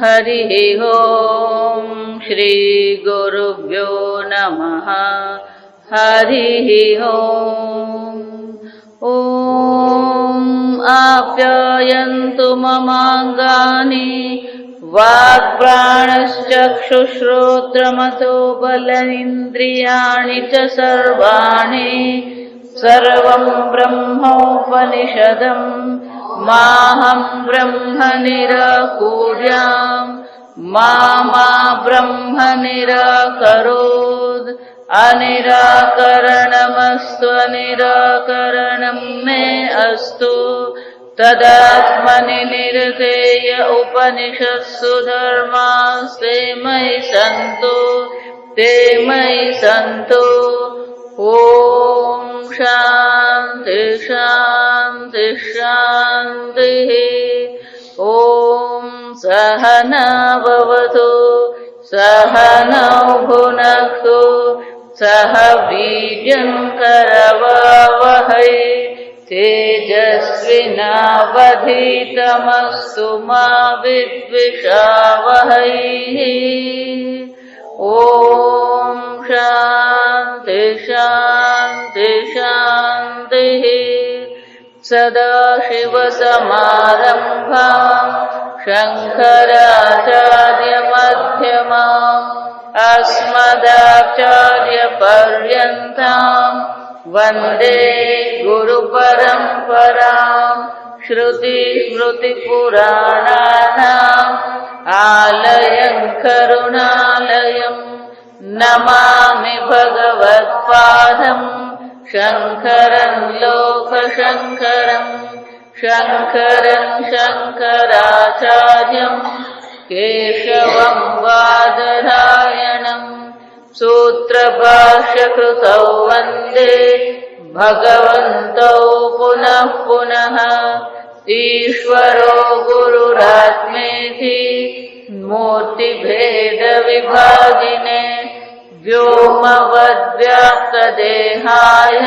हरिः ॐ श्री गुरुभ्यो नमः हरिः ॐ आप्यायन्तु ममाङ्गानि वाक्प्राणश्चक्षुश्रोत्रमतो बलेन्द्रियाणि च सर्वाणि सर्वं ब्रह्मोपनिषदं माहं ब्रह्म निराकुर्याम् मा ब्रह्म निराकरोत् अनिराकरणमस्तु अनिराकरणं मे अस्तु तदात्मनि निरतेय उपनिषत्सु धर्मास्ते मयि सन्तु ॐ शान्ति शान्ति शान्तिः ॐ सहना भवतु सहनौ भुनक्तु सह वीर्यं करवावहै तेजस्विनावधीतमस्तु मा विद्विषावहै ॐ शान्ति शान्ति शान्तिः सदाशिवसमारम्भाम् शङ्कराचार्यमध्यमाम् अस्मदाचार्यपर्यन्ताम् वन्दे गुरुपरम्पराम् श्रुतिस्मृतिपुराणानाम् आलयं करुणालयम् नमामि भगवत्पादं शङ्करं लोकशङ्करं शङ्करं शङ्कराचार्यं केशवं बादरायणं सूत्रभाष्यकृतौ वन्दे भगवन्तौ पुनः पुनः ईश्वरो गुरुरात्मेति मूर्तिभेदविभागिने व्योमवद्व्याप्तदेहाय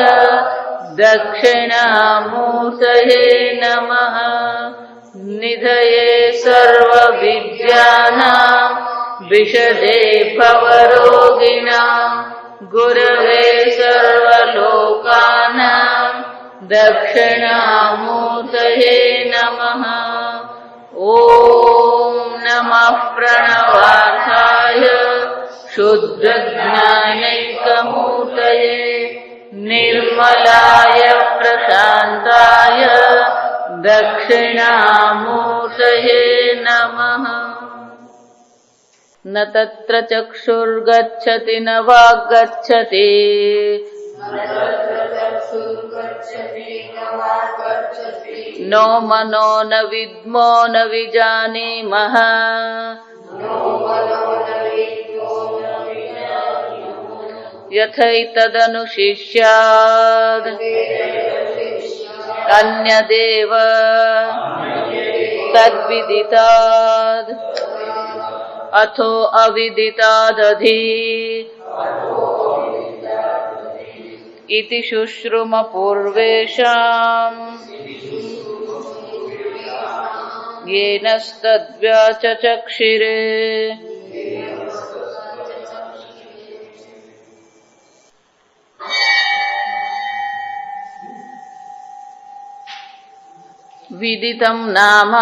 दक्षिणामूर्तये नमः निधये सर्वविद्यानां विशदे भवरोगिणां गुरवे सर्वलोकानां दक्षिणामूर्तये नमः ॐ नमः प्रणवार्थाय शुद्धज्ञानैकमूर्तये निर्मलाय प्रशान्ताय दक्षिणामूर्तये नमः न तत्र चक्षुर्गच्छति न वाग्गच्छति नो मनो न विद्मो न विजानीमः यथैतदनुशिष्याद् अन्यदेव तद्विदिताद् अथो अविदितादधि इति शुश्रुम पूर्वेषाम् येनस्तद्व्याचचक्षिरे विदितं नाम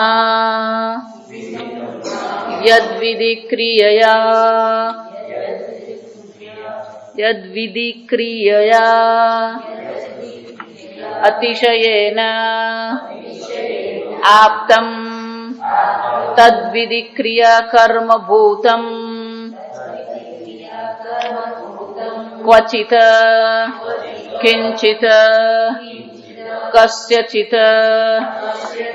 यद्विधिक्रियया अतिशयेन आप्तं तद्विधिक्रिया कर्मभूतं क्वचित् किंचित् कस्यचित्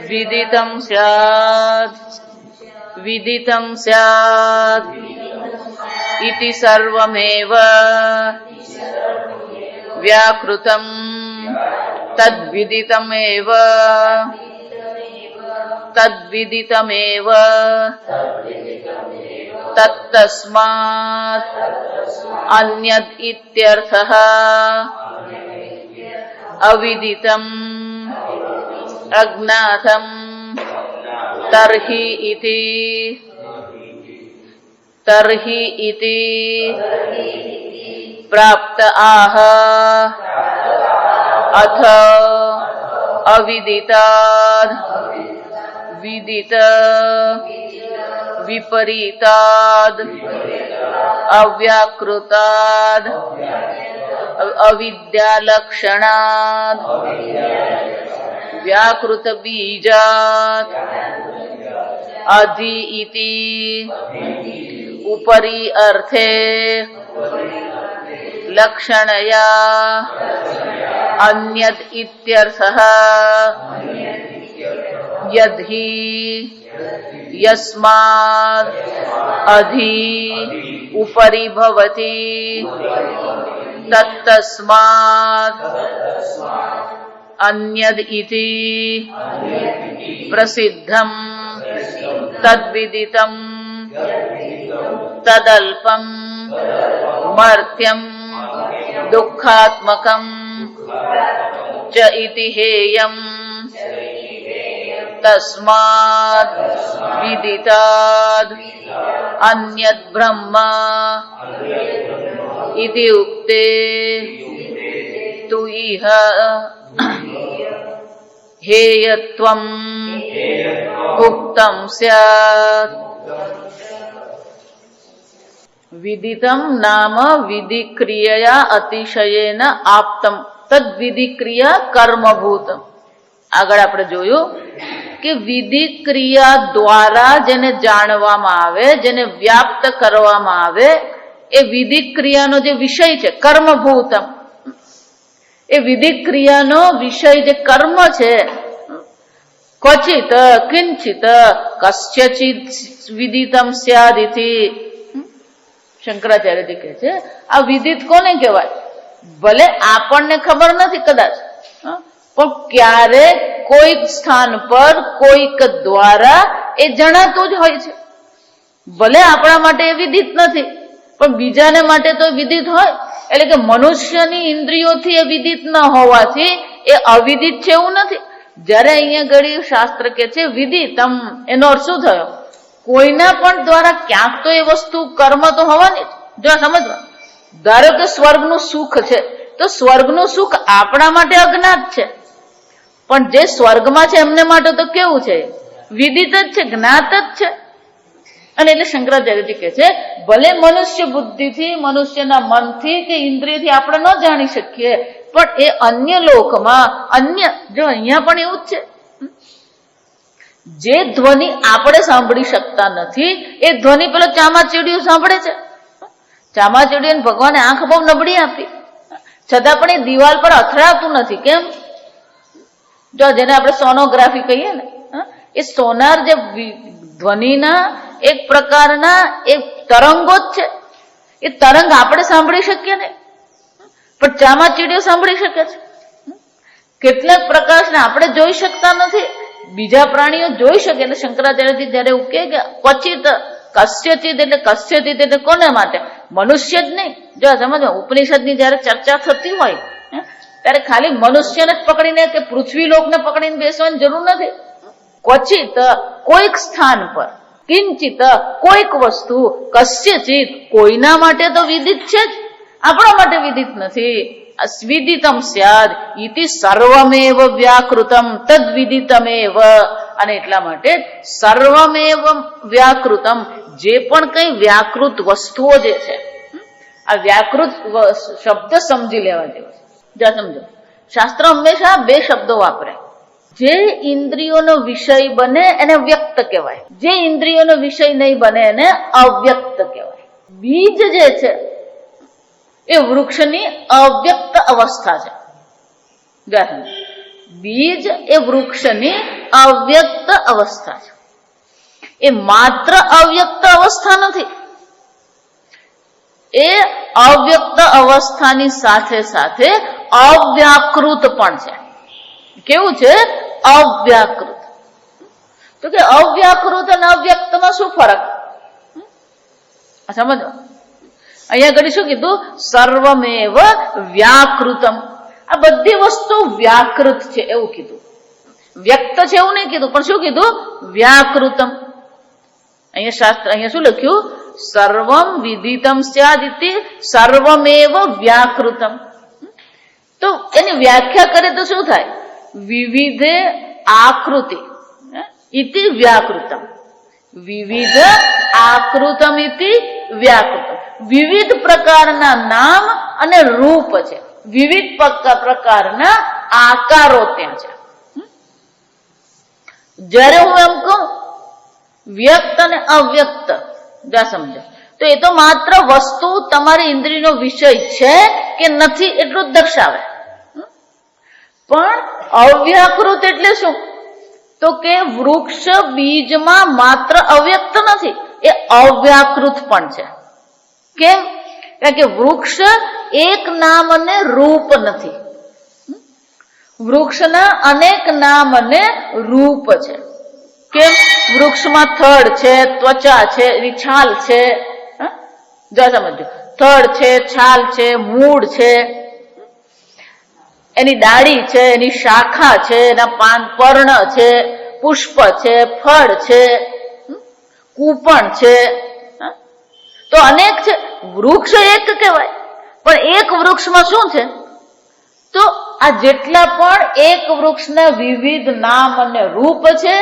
विदितं स्यात् इति सर्वमेव व्याकृतं तद्विदितमेव तत्तस्मात् अन्यद् इत्यर्थः अविदितम् अज्ञातं तर्हि इति તર્હિ ઇતિ પ્રાપ્ત આહ અથ અવિદિતાદ વિદિત વિપરીતાદ અવ્યાકૃતાદ અવિદ્યાલક્ષણાદ વ્યાકૃત બીજાત અધિ ઇતિ ઉપરી અર્થે લક્ષણયા અન્યદ ઇત્યર્થઃ યદ્હિ યસ્માદ અધિ ઉપરી ભવતિ તત્તસ્માદ અન્યદ ઇતિ પ્રસિદ્ધમ તદ્વિદિતમ તદલ્પમ મર્ત્યમ દુઃખાત્મકમ ચ ઇતિ હેયમ તસ્માદ વિદિતાદ અન્યદ બ્રહ્મ ઇતિ ઉક્તે તુ ઇહ હેયત્વમ ઉક્તમ સ્યાત. વિદિતમ નામ વિધિક્રિયા અતિશયેન આપ્તમ તદ વિધિક્રિયા કર્મભૂતમ. આગળ આપણે જોયું કે વિધિ ક્રિયા દ્વારા જેને જાણવામાં આવે, જેને વ્યાપ્ત કરવામાં આવે, એ વિધિ ક્રિયાનો જે વિષય છે કર્મભૂતમ, એ વિધિ ક્રિયાનો વિષય જે કર્મ છે, ક્વચિત કિંચિત કસ્યચિત વિદિતમ સ્યાદિતિ. શંકરાચાર્યજી કહે છે આ વિદિત કોને કહેવાય? ભલે આપણને ખબર નથી કદાચ, પણ ક્યારેક કોઈક સ્થાન પર કોઈક દ્વારા એ જણાતું જ હોય છે. ભલે આપણા માટે એ વિદિત નથી, પણ બીજાને માટે તો વિદિત હોય. એટલે કે મનુષ્યની ઇન્દ્રિયોથી એ વિદિત ન હોવાથી એ અવિદિત છે એવું નથી. જયારે અહીંયા ઘડી શાસ્ત્ર કે છે વિદિતમ, એનો અર્થ શું થયો? કોઈના પણ દ્વારા ક્યાંક તો એ વસ્તુ કર્મ તો હોવાની જ. જો સમજવા, ધારો કે સ્વર્ગનું સુખ છે, તો સ્વર્ગનું સુખ આપણા માટે અજ્ઞાત છે, પણ જે સ્વર્ગમાં છે એમને માટે તો કેવું છે? વિદિત જ છે, જ્ઞાત જ છે. અને એટલે શંકરાચાર્યજી કહે છે ભલે મનુષ્ય બુદ્ધિથી, મનુષ્યના મનથી કે ઇન્દ્રિયથી આપણે ન જાણી શકીએ, પણ એ અન્ય લોકમાં, અન્ય જો અહીંયા પણ એવું જ છે, જે ધ્વનિ આપણે સાંભળી શકતા નથી એ ધ્વનિ પેલો ચામાચીડિયું સાંભળે છે. ચામાચીડિયું ભગવાને આંખ બહુ નબળી આપી, છતાં પણ એ દિવાલ પર અથડાતું નથી. કેમ? જો જેને આપણે સોનોગ્રાફી કહીએ ને, એ સોનાર જે ધ્વનિના એક પ્રકારના એક તરંગો જ છે. એ તરંગ આપણે સાંભળી શકીએ ને, પણ ચામાચીડિયું સાંભળી શકે છે. કેટલાક પ્રકાશને આપણે જોઈ શકતા નથી, બીજા પ્રાણીઓ જોઈ શકે. એટલે શંકરાચાર્યજી જયારે એવું કહે કે ક્વચિત કસ્યચિત, એટલે કસ્યચિત એટલે કોને માટે? મનુષ્ય જ નહીં. જો સમજો, ઉપનિષદની જયારે ચર્ચા થતી હોય ત્યારે ખાલી મનુષ્યને જ પકડીને કે પૃથ્વી લોકને પકડીને બેસવાની જરૂર નથી. ક્વચિત કોઈક સ્થાન પર, કિંચિત કોઈક વસ્તુ, કસ્યચિત કોઈના માટે તો વિદિત છે જ, આપણા માટે વિદિત નથી. વિદિતમ સ્યાદ ઇતિ સર્વમેવ વ્યાકૃતમ તદ વિદિતમેવ. અને એટલા માટે સર્વમેવ વ્યાકૃતમ, જે પણ કઈ વ્યાકૃત વસ્તુઓ જે છે, આ વ્યાકૃત શબ્દ સમજી લેવા જેવો છે. જા સમજો, શાસ્ત્ર હંમેશા બે શબ્દો વાપરે. જે ઇન્દ્રિયોનો વિષય બને એને વ્યક્ત કહેવાય, જે ઇન્દ્રિયોનો વિષય નહીં બને એને અવ્યક્ત કહેવાય. બીજ જે છે એ વૃક્ષની અવ્યક્ત અવસ્થા છે. બીજ એ વૃક્ષની અવ્યક્ત અવસ્થા છે. એ માત્ર અવ્યક્ત અવસ્થા નથી, એ અવ્યક્ત અવસ્થાની સાથે સાથે અવ્યાકૃત પણ છે. કેવું છે? અવ્યાકૃત. તો કે અવ્યાકૃત અને અવ્યક્તમાં શું ફરક? સમજો, અહીંયા ઘડી શું કીધું? સર્વમેવ વ્યાકૃતમ. આ બધી વસ્તુ વ્યાકૃત છે એવું કીધું. વ્યક્ત છે એવું નહીં કીધું, પણ શું કીધું? વ્યાકૃતમ. અહીંયા શાસ્ત્ર, અહીંયા શું લખ્યું? સર્વમ વિદિતમ સ્યાદિતિ સર્વમેવ વ્યાકૃતમ. તો એની વ્યાખ્યા કરે તો શું થાય? વિવિધે આકૃતિ ઇતિ વ્યાકૃતમ. વિવિધ આકૃતમ ઇતિ વ્યાકૃતમ. વિવિધ પ્રકારના નામ અને રૂપ છે, વિવિધ પ્રકારના આકારો ત્યાં છે. જ્યારે હું એમ કહું વ્યક્ત અને અવ્યક્ત, જ્યાં સમજો, તો એ તો માત્ર વસ્તુ તમારી ઇન્દ્રિયનો વિષય છે કે નથી એટલું જ દર્શાવે. પણ અવ્યાકૃત એટલે શું? તો કે વૃક્ષ બીજમાં માત્ર અવ્યક્ત નથી, એ અવ્યાકૃત પણ છે. કેમ? કારણ કે વૃક્ષ એક નામ અને રૂપ નથી. વૃક્ષના અનેક નામ અને રૂપ છે. કેમ? વૃક્ષમાં થડ છે, ત્વચા છે, એની છાલ છે, સમજો, થડ છે, છાલ છે, મૂળ છે, એની ડાળી છે, એની શાખા છે, એના પાન, પર્ણ છે, પુષ્પ છે, ફળ છે, કૂપણ છે, તો અનેક છે. વૃક્ષ એક કહેવાય, પણ એક વૃક્ષમાં શું છે? તો આ જેટલા પણ એક વૃક્ષના વિવિધ નામ અને રૂપ છે,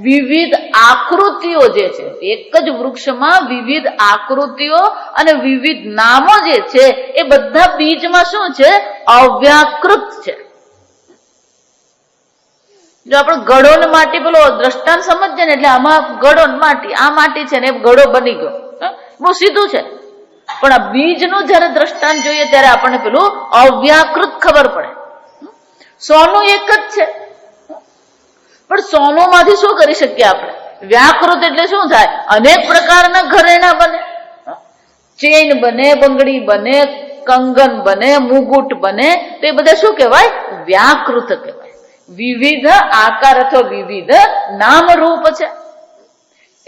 વિવિધ આકૃતિઓ જે છે, એક જ વૃક્ષમાં વિવિધ આકૃતિઓ અને વિવિધ નામો જે છે, એ બધા બીજમાં શું છે? અવ્યાકૃત છે. જો આપણે ગળો ને માટી, પેલો દ્રષ્ટાંત સમજીએ ને, એટલે આમાં ગળો ને માટી, આ માટી છે ને એ ગળો બની ગયો, બહુ સીધું છે. પણ આ બીજનું જયારે દ્રષ્ટાંત જોઈએ ત્યારે આપણને પેલું અવ્યાકૃત ખબર પડે. સોનું એક જ છે, પણ સોનું માંથી શું કરી શકીએ આપણે? વ્યાકૃત એટલે શું થાય? અનેક પ્રકારના ઘરેણા બને, ચેન બને, બંગડી બને, કંગન બને, મુગુટ બને, તો એ બધા શું કહેવાય? વ્યાકૃત કહેવાય. વિવિધ આકાર અથવા વિવિધ નામ રૂપ છે.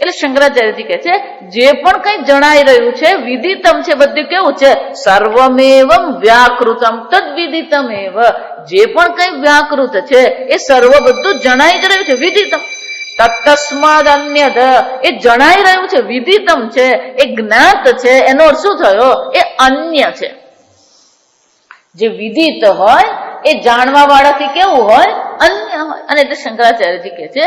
એટલે શંકરાચાર્યજી કહે છે જે પણ કઈ જણાઈ રહ્યું છે વિદિતમ છે, બધું કેવું છે? સર્વમેવમ વ્યાકૃતમ તદ વિદિતમ એવ. જે પણ કઈ વ્યાકૃત છે એ સર્વ બધું જણાઈ જ રહ્યું છે, વિદિતમ. તત્તસ્માદ અન્યદ, એ જણાઈ રહ્યું છે, વિદિતમ છે, એ જ્ઞાત છે. એનો અર્થ શું થયો? એ અન્ય છે. જે વિદિત હોય એ જાણવા વાળાથી કેવું હોય? અન્ય હોય. અને એટલે શંકરાચાર્યજી કહે છે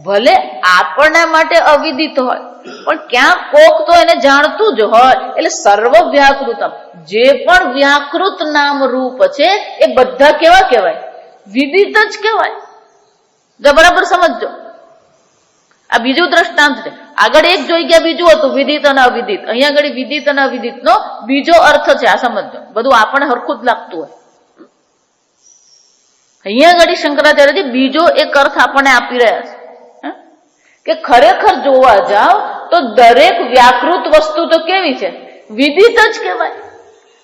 ભલે આપણા માટે અવિદિત હોય, પણ ક્યાંક કોક તો એને જાણતું જ હોય. એટલે સર્વ વ્યાકૃતમ, જે પણ વ્યાકૃત નામ રૂપ છે એ બધા કેવા કહેવાય? વિદિત જ કહેવાય. બરાબર સમજો. આ બીજું દ્રષ્ટાંત છે. આગળ એક જોઈ ગયા, બીજું હતું વિદિત અને અવિદિત. અહીંયા આગળ વિદિત અને અવિદિત નો બીજો અર્થ છે. આ સમજો, બધું આપણને હરખું જ લાગતું હોય. અહીંયા આગળ શંકરાચાર્યજી બીજો એક અર્થ આપણને આપી રહ્યા છે કે ખરેખર જોવા જાવ તો દરેક વ્યાકૃત વસ્તુ તો કેવી છે? વિદિત જ કહેવાય.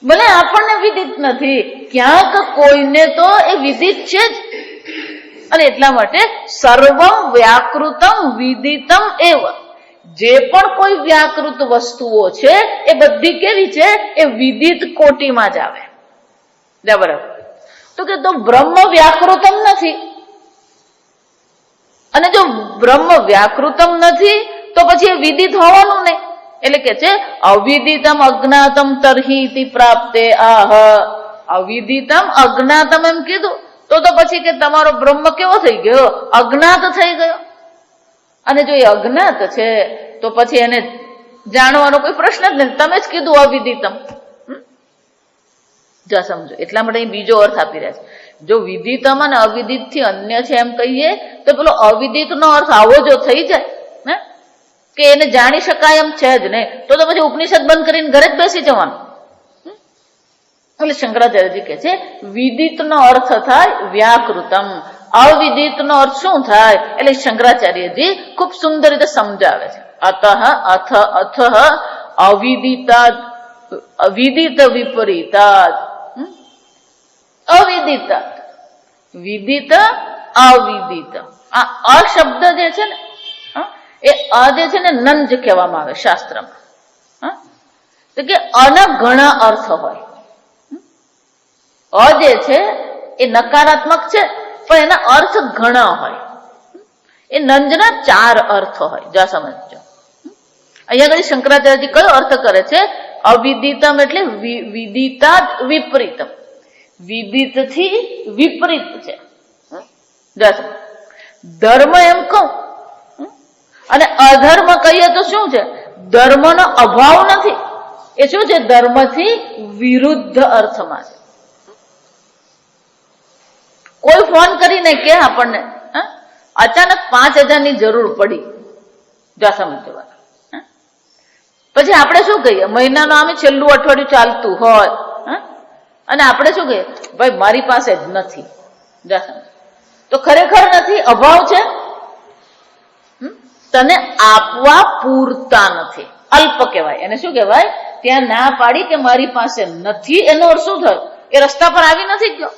ભલે આપણને વિદિત નથી, ક્યાંક કોઈને તો એ વિદિત છે જ. અને એટલા માટે સર્વમ વ્યાકૃતમ વિદિતમ એવ. જે પણ કોઈ વ્યાકૃત વસ્તુઓ છે એ બધી કેવી છે? એ વિદિત કોટીમાં જ આવે. બરાબર. તો કે તો બ્રહ્મ વ્યાકૃતમ નથી, અને જો બ્રહ્મ વ્યાકૃતમ નથી તો પછી એ વિદિત હોવાનું નહીં. એટલે કે છે અવિદિતમ અજ્ઞાતમ તર્હિ ઇતિ પ્રાપ્તે આહ. અવિદિતમ અજ્ઞાતમ એમ કીધું તો પછી કે તમારો બ્રહ્મ કેવો થઈ ગયો? અજ્ઞાત થઈ ગયો. અને જો એ અજ્ઞાત છે તો પછી એને જાણવાનો કોઈ પ્રશ્ન જ નથી. તમે જ કીધું અવિદિતમ. જા સમજો. એટલા માટે બીજો અર્થ આપી રહ્યા છે. જો વિદિતમ અને અવિદિત થી અન્ય છે એમ કહીએ તો પેલો અવિદિત નો અર્થ આવો જો થઈ જાય ને કે એને જાણી શકાય એમ છે જ નહીં, તો પછી ઉપનિષદ બંધ કરીને ઘરે જ બેસી જવાનું. એટલે શંકરાચાર્યજી કહે છે વિદિત નો અર્થ થાય વ્યાકૃતમ, અવિદિત નો અર્થ શું થાય? એટલે શંકરાચાર્યજી ખૂબ સુંદર રીતે સમજાવે છે. અતઃ અથ અથ અવિદિતા વિદિત વિપરીતા અવિદિત વિદિત અવિદિત. આ અશબ્દ જે છે ને એ અ જે છે ને નંજ કહેવામાં આવે શાસ્ત્રમાં. તો કે અના ઘણા અર્થ હોય. અ જે છે એ નકારાત્મક છે પણ એના અર્થ ઘણા હોય. એ નંજના 4 અર્થ હોય. જા સમજો. અહીંયા આગળ શંકરાચાર્યજી કયો અર્થ કરે છે? અવિદિતમ એટલે વિદિતા વિપરીતમ, વિદિત થી વિપરીત છે. ધર્મ એમ કહું અને અધર્મ કહીએ તો શું છે? ધર્મનો અભાવ નથી. એ શું છે? ધર્મથી વિરુદ્ધ અર્થમાં છે. કોઈ ફોન કરીને કે આપણને અચાનક 5,000 જરૂર પડી, જા સમજવા, પછી આપણે શું કહીએ? મહિનાનું આમે છેલ્લું અઠવાડિયું ચાલતું હોય અને આપણે શું કહીએ? ભાઈ મારી પાસે જ નથી. જા સમજ. તો ખરેખર નથી, અભાવ છે, તને આપવા પૂરતા નથી, અલ્પ કહેવાય. એને શું કહેવાય? ત્યાં ના પાડી કે મારી પાસે નથી, એનો અર્થ શું થયો? એ રસ્તા પર આવી નથી ગયો,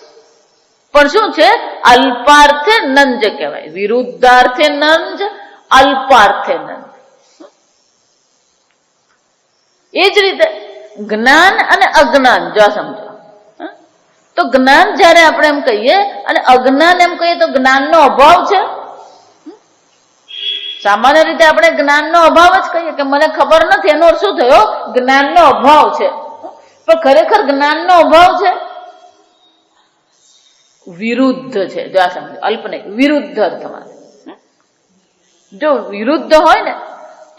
પણ શું છે? અલ્પાર્થે નંજ કહેવાય. વિરુદ્ધાર્થે નંજ, અલ્પાર્થે નંજ. એ જ રીતે જ્ઞાન અને અજ્ઞાન જો સમજો, તો જ્ઞાન જયારે આપણે એમ કહીએ અને અજ્ઞાન એમ કહીએ તો જ્ઞાનનો અભાવ છે. સામાન્ય રીતે આપણે જ્ઞાનનો અભાવ જ કહીએ કે મને ખબર નથી, એનો અર્થ શું થયો? જ્ઞાનનો અભાવ છે. પણ ખરેખર જ્ઞાનનો અભાવ છે, વિરુદ્ધ છે. જો આ સમજો, અલ્પ નહીં, વિરુદ્ધ અર્થમાં. જો વિરુદ્ધ હોય ને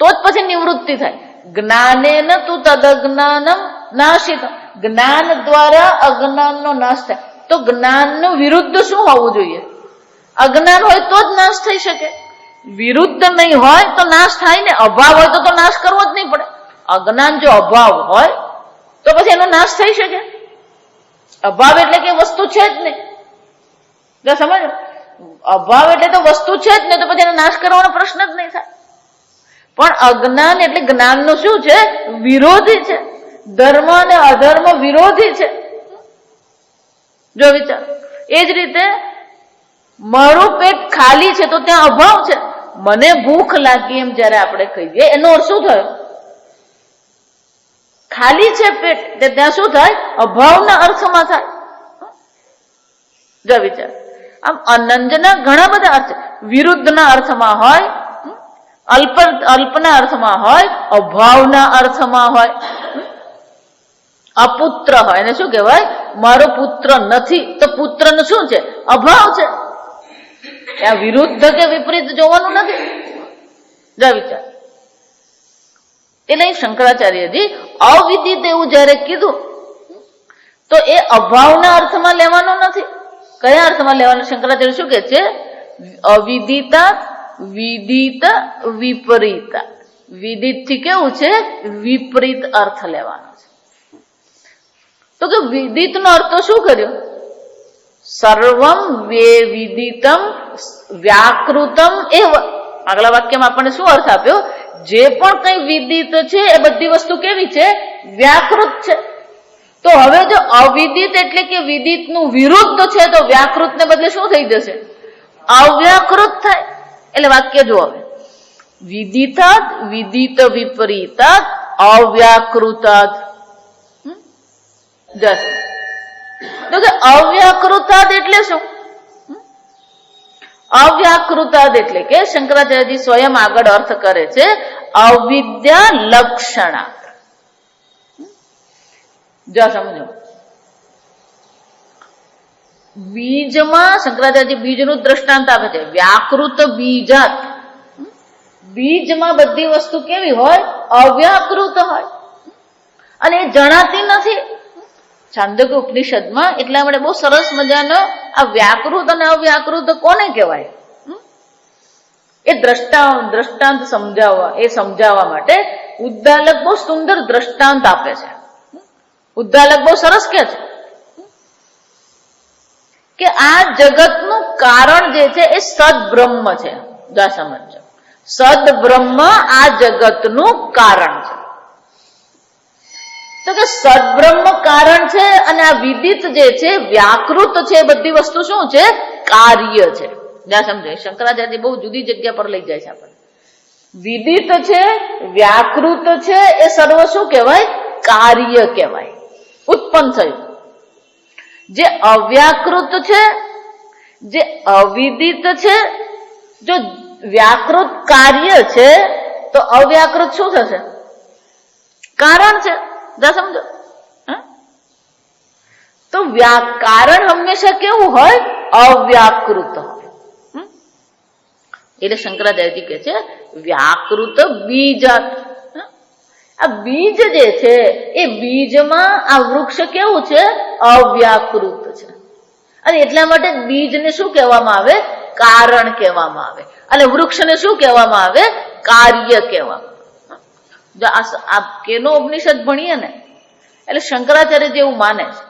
તો જ પછી નિવૃત્તિ થાય. જ્ઞાનેન તું તદજ્ઞાનમ નાશિત, જ્ઞાન દ્વારા અજ્ઞાનનો નાશ થાય. તો જ્ઞાનનું વિરુદ્ધ શું હોવું જોઈએ? અજ્ઞાન હોય તો જ નાશ થઈ શકે. વિરુદ્ધ નહીં હોય તો નાશ થાય ને. અભાવ હોય તો નાશ કરવો જ નહીં પડે. અજ્ઞાન જો અભાવ હોય તો પછી એનો નાશ થઈ શકે? અભાવ એટલે કે વસ્તુ છે જ નહીં. જો સમજો, અભાવ એટલે તો વસ્તુ છે જ નહીં, તો પછી એનો નાશ કરવાનો પ્રશ્ન જ નહીં થાય. પણ અજ્ઞાન એટલે જ્ઞાનનું શું છે? વિરોધી છે. ધર્મ અને અધર્મ વિરોધી છે. જો વિચાર, એ જ રીતે મારું પેટ ખાલી છે તો ત્યાં અભાવ છે. મને ભૂખ લાગી એમ જયારે આપણે કહીએ, એનો અર્થ શું થયો? ખાલી છે પેટ, ત્યાં શું થાય? અભાવના અર્થમાં થાય. જો વિચાર, આમ અનંજના ઘણા બધા અર્થ, વિરુદ્ધના અર્થમાં હોય, અલ્પના અર્થમાં હોય, અભાવના અર્થમાં હોય. અપુત્ર હોય, એને શું કહેવાય? મારો પુત્ર નથી, તો પુત્રનું શું છે? અભાવ છે. ત્યાં વિરુદ્ધ કે વિપરીત જોવાનું નથી. જા વિચાર. એટલે શંકરાચાર્યજી અવિદિત એવું જયારે કીધું તો એ અભાવના અર્થમાં લેવાનો નથી. કયા અર્થમાં લેવાનું? શંકરાચાર્ય શું કે છે? અવિદિતા વિદિત વિપરીત. વિદિત થી કેવું છે? વિપરીત અર્થ લેવાનો છે. તો કે વિદિત નો અર્થ શું કર્યો? સર્વમ વે વિદિતમ વ્યાકૃતમ એવ. આગલા વાક્યમાં આપણને શું અર્થ આપ્યો? જે પણ કઈ વિદિત છે એ બધી વસ્તુ કેવી છે? વ્યાકૃત છે. તો હવે જો અવિદિત એટલે કે વિદિત નું વિરુદ્ધ છે તો વ્યાકૃત ને બદલે શું થઈ જશે? અવ્યાકૃત થાય. એટલે વાક્ય જો હવે વિદિતાત વિદિત વિપરીતાત અવ્યાકૃતાત. તો કે અવ્યાકૃતાદ એટલે શું? અવ્યાકૃતાદ એટલે કે શંકરાચાર્યજી સ્વયં આગળ અર્થ કરે છે અવિદ્યા લક્ષણા. જો સમજો, બીજમાં શંકરાચાર્યજી બીજનું દ્રષ્ટાંત આપે છે. વ્યાકૃત બીજાત. બીજમાં બધી વસ્તુ કેવી હોય? અવ્યાકૃત હોય અને એ જણાતી નથી. છાંદોગ્ય ઉપનિષદમાં એટલા માટે બહુ સરસ મજાનો આ વ્યાકૃત અને અવ્યાકૃત કોને કહેવાય એ દ્રષ્ટાંત સમજાવવા માટે ઉદ્દાલક બહુ સુંદર દ્રષ્ટાંત આપે છે. ઉદ્દાલક બહુ સરસ કે છે કે આ જગતનું કારણ જે છે એ સદબ્રહ્મ છે. જા સમજો, સદબ્રહ્મ આ જગતનું કારણ છે. તો કે સદબ્રહ્મ કારણ છે અને આ વિદિત જે છે વ્યાકૃત છે એ બધી વસ્તુ શું છે? કાર્ય છે. જ્યાં સમજો, શંકરાચાર્ય બહુ જુદી જગ્યા પર લઈ જાય છે આપણને. વિદિત છે, વ્યાકૃત છે, એ સર્વ શું કહેવાય? કાર્ય કહેવાય, ઉત્પન્ન થયું. જે અવ્યાકૃત છે, જે અવિદિત છે, જો વ્યાકૃત કાર્ય છે તો અવ્યાકૃત શું થશે? કારણ છે. જા સમજો. તો કારણ હંમેશા કેવું હોય? અવ્યાકૃત હોય. એટલે શંકરાચાર્યજી કહે છે વ્યાકૃત બીજાત. આ બીજ જે છે એ બીજમાં આ વૃક્ષ કેવું છે? અવ્યાકૃત છે. અને એટલા માટે બીજને શું કહેવામાં આવે? કારણ કહેવામાં આવે. અને વૃક્ષને શું કહેવામાં આવે? કાર્ય કહેવામાં આવે. જો આ કેનો ઉપનિષદ ભણીએ ને એટલે શંકરાચાર્યજી એવું માને છે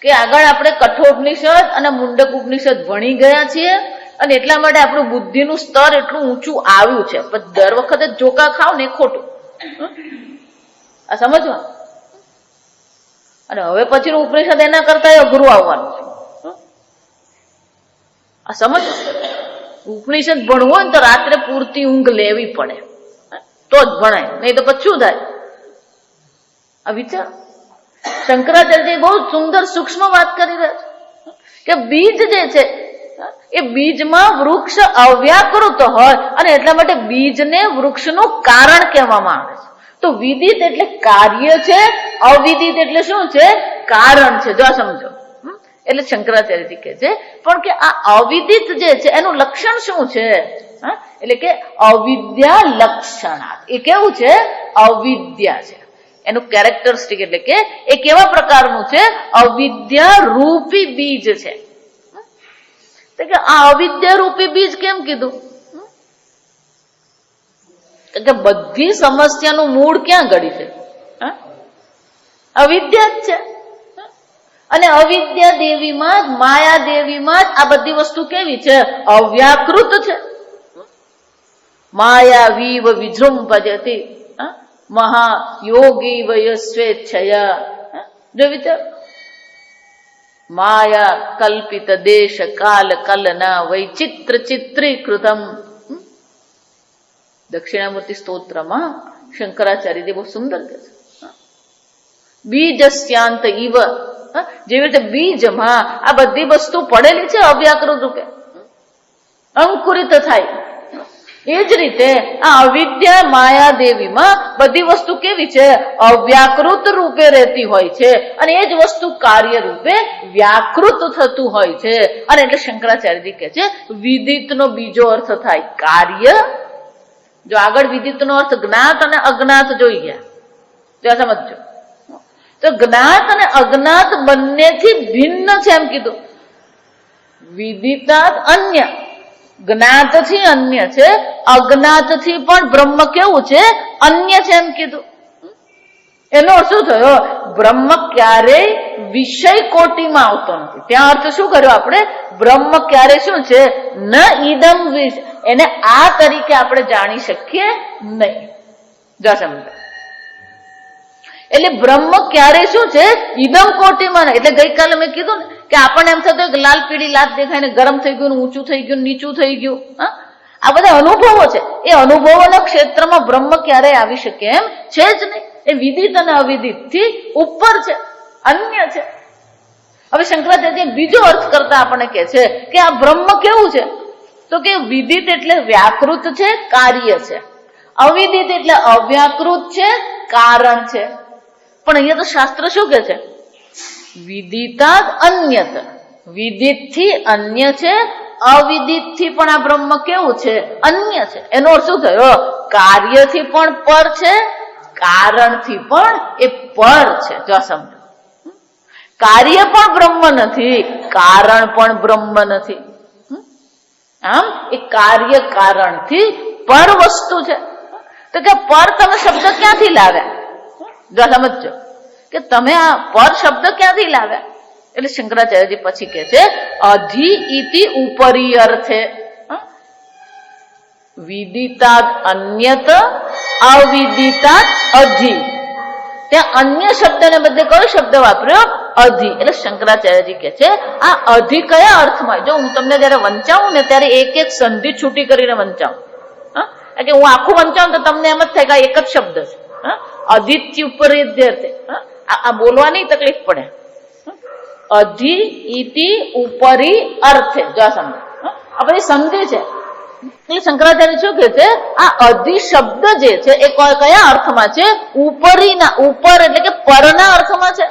કે આગળ આપણે કઠોપનિષદ અને મુંડક ઉપનિષદ ભણી ગયા છીએ અને એટલા માટે આપણું બુદ્ધિનું સ્તર એટલું ઊંચું આવ્યું છે. પણ દર વખતે જોકા ખાવ ને ખોટું. આ સમજવા. અને હવે પછીનું ઉપનિષદ એના કરતા અઘરું આવવાનું છે. આ સમજ. ઉપનિષદ ભણવું હોય ને તો રાત્રે પૂરતી ઊંઘ લેવી પડે તો જ ભણાય, નહીં તો પછી શું થાય? આ વિચાર. શંકરાચાર્ય બહુ સુંદર સૂક્ષ્મ વાત કરી રહ્યા છે કે બીજ જે છે એ બીજમાં વૃક્ષ અવ્યાકૃત હોય અને એટલા માટે બીજને વૃક્ષનું કારણ કહેવામાં આવે છે. તો વિદિત એટલે કાર્ય છે, અવિદિત એટલે શું છે? કારણ છે. જો સમજો. એટલે શંકરાચાર્યજી કહે છે પણ કે આ અવિદિત જે છે એનું લક્ષણ શું છે? એટલે કે અવિદ્યા લક્ષણાત. એ કેવું છે? અવિદ્યા છે. એનું કેરેક્ટરિસ્ટિક એટલે કે એ કેવા પ્રકારનું છે? અવિદ્યા રૂપી બીજ છે. કે આ અવિદ્યા રૂપી બીજ કેમ કીધું? કે બધી સમસ્યાનું મૂળ ક્યાં ગળી છે? અવિદ્યા જ છે. અને અવિદ્યા દેવીમાં જ, માયા દેવીમાં જ આ બધી વસ્તુ કેવી છે? અવ્યાકૃત છે. માયા વીવ વિજૃંભજતી મહાયોગી વયસ્વેચ્છયા. જો વિચાર. માયા કલ્પિત દેશ કાલ કલના વૈચિત્ર ચિત્રીકૃતમ. દક્ષિણામૂર્તિ સ્તોત્રમાં શંકરાચાર્યજી બહુ સુંદર કહે છે બીજસ્યાંત ઇવ. જેવી રીતે બીજમાં આ બધી વસ્તુ પડેલી છે અવ્યાકૃત રૂપે, અંકુરિત થાય. એ જ રીતે આ અવિદ્યા માયા દેવીમાં બધી વસ્તુ કેવી છે? અવ્યાકૃત રૂપે રહેતી હોય છે અને એ જ વસ્તુ કાર્ય રૂપે વ્યાકૃત થતું હોય છે. અને એટલે શંકરાચાર્યજી કહે છે વિદિતનો બીજો અર્થ થાય કાર્ય. જો આગળ વિદિતનો અર્થ જ્ઞાત અને અજ્ઞાત જોઈ ગયા, જો સમજો. તો જ્ઞાત અને અજ્ઞાત બંનેથી ભિન્ન છે એમ કીધું. વિદિતાત અન્ય, જ્ઞાતથી અન્ય છે, અજ્ઞાતથી પણ બ્રહ્મ કેવું છે? અન્ય છે એમ કીધું. એનો અર્થ શું થયો? બ્રહ્મ ક્યારેય વિષય કોટીમાં આવતો નથી. ત્યાં અર્થ શું કર્યો આપણે? બ્રહ્મ ક્યારે શું છે? ન ઈદમ વિષ. એને આ તરીકે આપણે જાણી શકીએ નહીં. જો સમજો. એટલે બ્રહ્મ ક્યારે શું છે? ઈદમ કોટીમાં નહીં. એટલે ગઈકાલે મેં કીધું ને કે આપણને એમ થતું કે લાલ પીળી લાત દેખાય ને ગરમ થઈ ગયું, ઊંચું થઈ ગયું, નીચું થઈ ગયું. આ બધા અનુભવો છે. એ અનુભવોના ક્ષેત્રમાં બ્રહ્મ ક્યારેય આવી શકે એમ છે જ નહીં. એ વિદિત અને અવિદિત થી ઉપર છે, અન્ય છે. હવે શંકરાચાર્ય બીજો અર્થ કરતા આપણને કહે છે કે આ બ્રહ્મ કેવું છે? તો કે વિદિત એટલે વ્યાકૃત છે, કાર્ય છે. અવિદિત એટલે અવ્યાકૃત છે, કારણ છે. પણ અહીંયા તો શાસ્ત્ર શું કે છે? વિદિતાદ અન્યત. વિદિત થી અન્ય છે, અવિદિત થી પણ આ બ્રહ્મ કેવું છે? અન્ય છે. એનો અર્થ શું થયો? કાર્યથી પણ પર છે, કારણથી પણ એ પર છે. જો સમજો. કાર્ય પણ બ્રહ્મ નથી, કારણ પણ બ્રહ્મ નથી. આમ એ કાર્ય કારણથી પર વસ્તુ છે. તો કે પર તમે શબ્દ ક્યાંથી લાવ્યા? જો સમજો કે તમે આ પર શબ્દ ક્યાંથી લાવ્યા? એટલે શંકરાચાર્યજી પછી કે છે અધિ ઇતિ ઉપરી અર્થે. વિદિતાદ અન્યત, અવિદિતાદ અધિ. ત્યાં અન્ય શબ્દને બદલે કયો શબ્દ વાપર્યો? અધિ. એટલે શંકરાચાર્યજી કે છે આ અધિ કયા અર્થમાં? જો હું તમને જયારે વંચાવું ને ત્યારે એક એક સંધિ છૂટી કરીને વંચાવું. કે હું આખું વંચાવું તો તમને એમ જ થાય કે એક જ શબ્દ છે. અધિથી ઉપર આ બોલવાની તકલીફ પડે. અધિ ઇતિ ઉપરી અર્થે. જો સમજો. આ બધી સંધિ છે. એટલે શંકરાચાર્ય શું કે છે, આ અધિશબ્દ જે છે એ કયા અર્થમાં છે? ઉપરીના, ઉપર એટલે કે પરના અર્થમાં છે.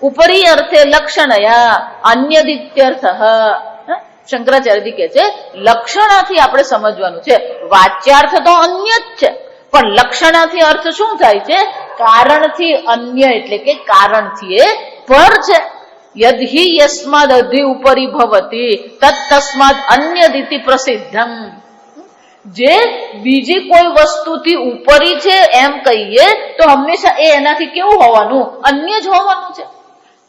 ઉપરી અર્થે લક્ષણયા અન્યદિત્યર્થ. શંકરાચાર્યજી કે છે લક્ષણાથી આપણે સમજવાનું છે. વાચ્યાર્થ તો અન્ય જ છે, પણ લક્ષણાથી અર્થ શું થાય છે? કારણથી અન્ય એટલે કે કારણથી એ પર છે. યદ્હિ યસ્માદ અધિ ઉપરી ભવતી તત્તસ્માદ અન્યદિતિ પ્રસિદ્ધમ. જે બીજી કોઈ વસ્તુથી ઉપરી છે એમ કહીએ તો હંમેશા એ એનાથી કેવું હોવાનું? અન્ય જ હોવાનું છે.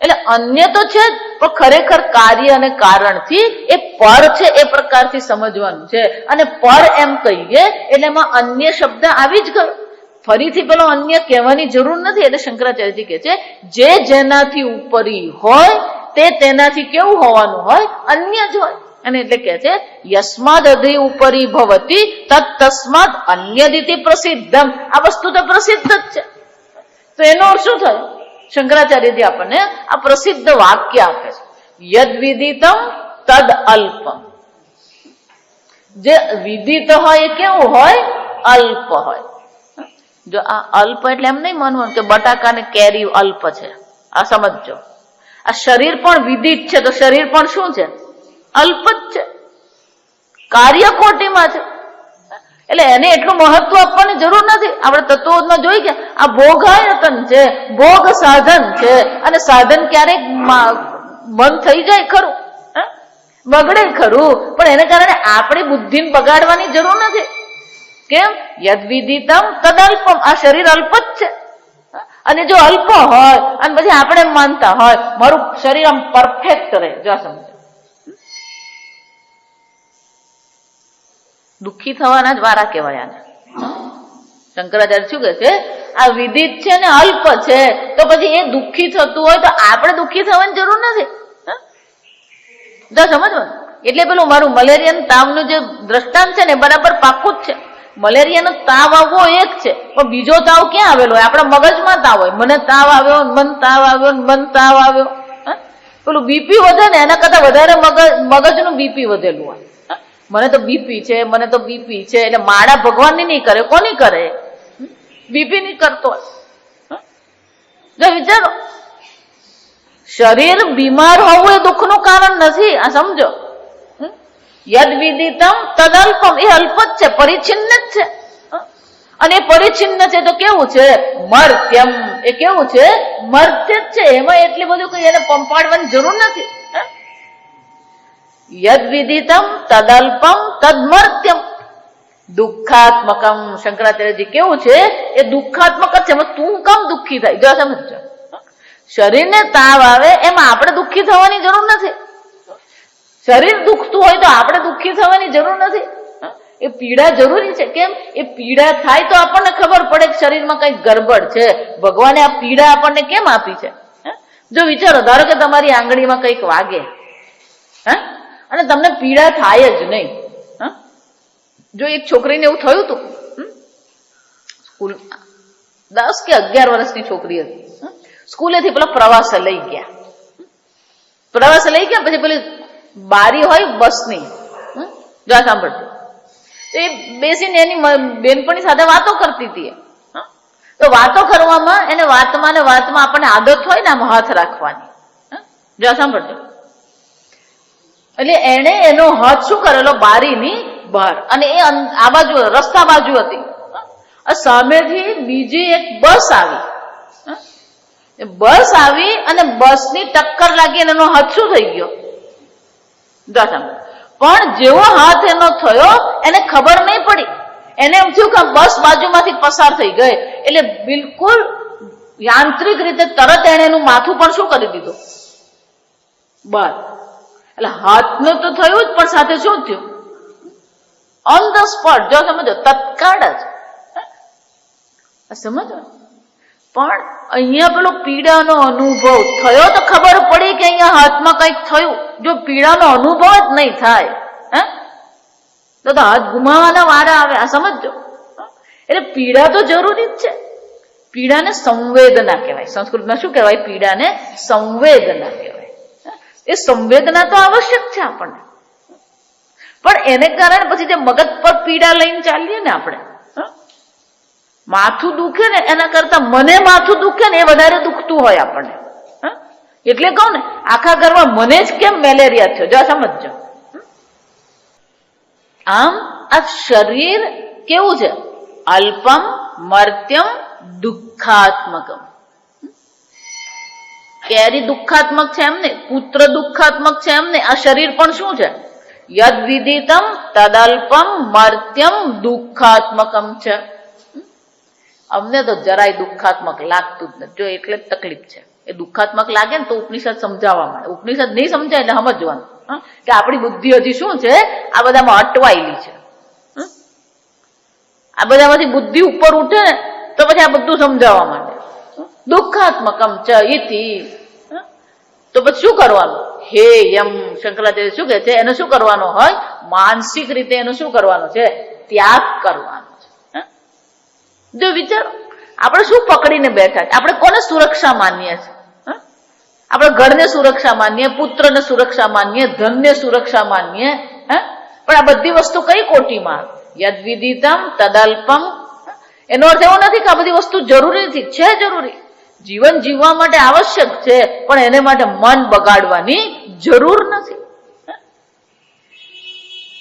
એટલે અન્ય તો છે જ, પણ ખરેખર કાર્ય અને કારણથી એ પર છે એ પ્રકારથી સમજવાનું છે. અને પર એમ કહીએ એટલે એમાં અન્ય શબ્દ આવી જ ગયો. ફરીથી પેલો અન્ય કહેવાની જરૂર નથી. એટલે શંકરાચાર્યજી કહે છે જે જેનાથી ઉપરી હોય તે તેનાથી કેવું હોવાનું હોય? અન્ય જ હોય. અને એટલે કે છે યસ્માદ અધિ ઉપરી ભવતી તત્તસ્માદ અન્યદિતિ પ્રસિદ્ધમ. આ વસ્તુ તો પ્રસિદ્ધ જ છે. તો એનો અર્થ શું થયો? શંકરાચાર્યજી આપણને આ પ્રસિદ્ધ વાક્ય આપે છે, યદ વિદિતમ તદ અલ્પમ. જે વિદિત હોય એ કેવું હોય? અલ્પ હોય. જો આ અલ્પ એટલે એમ નહીં માનવાનું કે બટાકા ને કેરી અલ્પ છે. આ સમજજો. આ શરીર પણ વિદિત છે તો શરીર પણ શું છે? અલ્પ જ છે. કાર્ય કોટીમાં છે. એટલે એને એટલું મહત્વ આપવાની જરૂર નથી. આપણે તત્વોમાં જોઈ કે આ ભોગાયતન છે, ભોગ સાધન છે, અને સાધન ક્યારેક બંધ થઈ જાય ખરું, બગડે ખરું, પણ એને કારણે આપણી બુદ્ધિને બગાડવાની જરૂર નથી. કેમ? યદ વિદિતમ તદલ્પમ. આ શરીર અલ્પ જ છે. અને જો અલ્પ હોય અને પછી આપણે એમ માનતા હોય મારું શરીર આમ પરફેક્ટ રહે, જો સમજો, દુઃખી થવાના જ વારા કહેવાય આને. શંકરાચાર્ય શું કહે છે? આ વિદિત છે ને અલ્પ છે, તો પછી એ દુઃખી થતું હોય તો આપણે દુઃખી થવાની જરૂર નથી. જો સમજવાનું. એટલે પેલું મારું મલેરિયાનું તાવનું જે દ્રષ્ટાંત છે ને બરાબર પાક્કું જ છે. મલેરિયાનો તાવ આવવો એક છે, પણ બીજો તાવ ક્યાં આવેલો હોય? આપણા મગજમાં તાવ હોય. મને તાવ આવ્યો, મન તાવ આવ્યો, મન તાવ આવ્યો. પેલું બીપી વધે ને એના કરતા વધારે મગજનું બીપી વધેલું હોય. મને તો બીપી છે, મને તો બીપી છે. એટલે માળા ભગવાનની નહીં કરે, કોની કરે? બીપી નહીં કરતો હોય. જો વિચારો, શરીર બીમાર હોવું એ દુઃખનું કારણ નથી. આ સમજો. યદ વિદિતમ તદલ્પમ. એ અલ્પ જ છે, પરિચ્છિન્ન જ છે. અને પરિચ્છિન્ન છે તો કેવું છે? મર્ત્યમ. એ કેવું છે? મર્ત્ય જ છે. એમાં એટલી બધું કઈ એને પંપાડવાની જરૂર નથી. યદ વિદિતમ તદલ્પમ તદમર્ત્યમ દુઃખાત્મકમ. શંકરાચાર્યજી કેવું છે? એ દુઃખાત્મક જ છે. તું કેમ દુઃખી થાય? જો સમજો, શરીરને તાવ આવે એમાં આપણે દુઃખી થવાની જરૂર નથી. શરીર દુખતું હોય તો આપણે દુઃખી થવાની જરૂર નથી. એ પીડા જરૂરી છે. કેમ? એ પીડા થાય તો આપણને ખબર પડે કે શરીરમાં કઈક ગડબડ છે. ભગવાને આ પીડા આપણને કેમ આપી છે? જો વિચારો, ધારો કે તમારી આંગળીમાં કંઈક વાગે, અને તમને પીડા થાય જ નહીં. જો એક છોકરીને એવું થયું હતું, સ્કૂલ 10 કે 11 વર્ષની છોકરી હતી. સ્કૂલેથી પેલા પ્રવાસે લઈ ગયા. પછી પેલી બારી હોય બસની, જો સાંભળજો, એ બેસીને એની બેનપણી સાથે વાતો કરતી હતી. તો વાતો કરવામાં એને વાતમાં આપણને આદત હોય ને આમ હાથ રાખવાની. જો સાંભળજો. એટલે એને એનો હાથ શું કરેલો? બારીની બહાર. અને એ આ બાજુ રસ્તા બાજુ હતી. સામેથી બીજી એક બસ આવી અને બસની ટક્કર લાગી અને એનો હાથ શું થઈ ગયો? પણ જેવો હાથ એનો થયો એને ખબર નહીં પડી. એને એમ થયું કે બસ બાજુમાંથી પસાર થઈ ગઈ. એટલે બિલકુલ યાંત્રિક રીતે તરત એને એનું માથું પણ શું કરી દીધું? બહાર. એટલે હાથનું તો થયું જ, પણ સાથે શું થયું? On the spot. જો સમજો, તત્કાળ જ. સમજો. પણ અહીંયા પેલો પીડાનો અનુભવ થયો તો ખબર પડી કે અહીંયા હાથમાં કંઈક થયું. જો પીડાનો અનુભવ જ નહીં થાય તો હાથ ગુમાવાના વારા આવે. આ સમજો. એટલે પીડા તો જરૂરી જ છે. પીડાને સંવેદના કહેવાય. સંસ્કૃતમાં શું કહેવાય? પીડાને સંવેદના કહેવાય. એ સંવેદના તો આવશ્યક છે આપણને. પણ એને કારણે પછી જે મગજ પર પીડા લઈને ચાલીએ ને આપણે, માથું દુખે ને એના કરતા મને માથું દુખે ને એ વધારે દુખતું હોય આપણને. એટલે કહું ને આખા ઘરમાં મને જ કેમ મેલેરિયા થયો, જો સમજજો. આમ આ શરીર કેવું છે? અલ્પમ મર્ત્યમ દુઃખાત્મકમ. કેરી દુઃખાત્મક છે એમ ને, પુત્ર દુઃખાત્મક છે એમ ને, આ શરીર પણ શું છે? યદ વિદિતમ તદલ્પમ મર્ત્યમ દુઃખાત્મકમ છે. અમને તો જરાય દુઃખાત્મક લાગતું જ નથી, જો એટલે જ તકલીફ છે. એ દુઃખાત્મક લાગે ને તો ઉપનિષદ સમજાવવા માંડે. ઉપનિષદ નહીં સમજાય એટલે સમજવાનું કે આપણી બુદ્ધિ હજી શું છે, આ બધામાં અટવાયેલી છે. આ બધામાંથી બુદ્ધિ ઉપર ઉઠે ને તો પછી આ બધું સમજાવવા માંડે. દુઃખાત્મકમ ચ ઇતિ. તો પછી શું કરવાનું? હે યમ શંકરાચાર્ય શું કે છે? એને શું કરવાનો હોય? માનસિક રીતે એનો શું કરવાનો છે? ત્યાગ કરવાનો છે. જો વિચારો, આપણે શું પકડીને બેઠા છે? આપણે કોને સુરક્ષા માનીએ છીએ? આપણે ઘરને સુરક્ષા માનીએ, પુત્રને સુરક્ષા માનીએ, ધનને સુરક્ષા માનીએ, પણ આ બધી વસ્તુ કઈ કોટીમાં? યદ વિદિતમ તદલ્પમ. એનો અર્થ એવો નથી કે આ બધી વસ્તુ જરૂરી નથી, છે જરૂરી, જીવન જીવવા માટે આવશ્યક છે, પણ એને માટે મન બગાડવાની જરૂર નથી.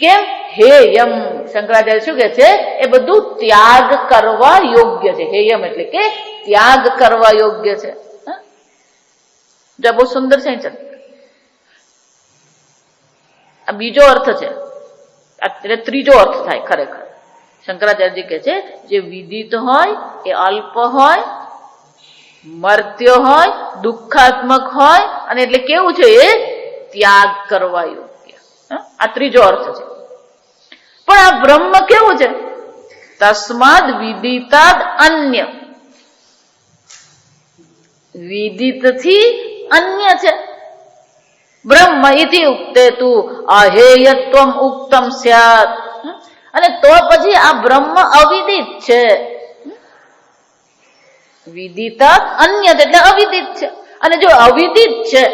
કેમ? હે યમ શંકરાચાર્ય શું કે છે? એ બધું ત્યાગ કરવા યોગ્ય છે. હે યમ એટલે કે ત્યાગ કરવા યોગ્ય છે. જો બહુ સુંદર છે. આ બીજો અર્થ છે, એટલે ત્રીજો અર્થ થાય ખરેખર. શંકરાચાર્યજી કે છે જે વિદિત હોય એ અલ્પ હોય, મર્ત્ય હોય, દુઃખાત્મક હોય, અને એટલે કેવું છે? એ ત્યાગ કરવા યોગ્ય. આ ત્રીજો અર્થ છે. પણ આ બ્રહ્મ કેવું છે? તસ્માદ વિદિતાદ અન્ય. વિદિત થી અન્ય છે. બ્રહ્મ ઇતિ ઉક્તે તું અહેયત્વમ ઉક્તમ સ્યાત. અને તો પછી આ બ્રહ્મ અવિદિત છે. વિદિતા અન્ય એટલે અવિદિત છે. અને જો અવિદિત છે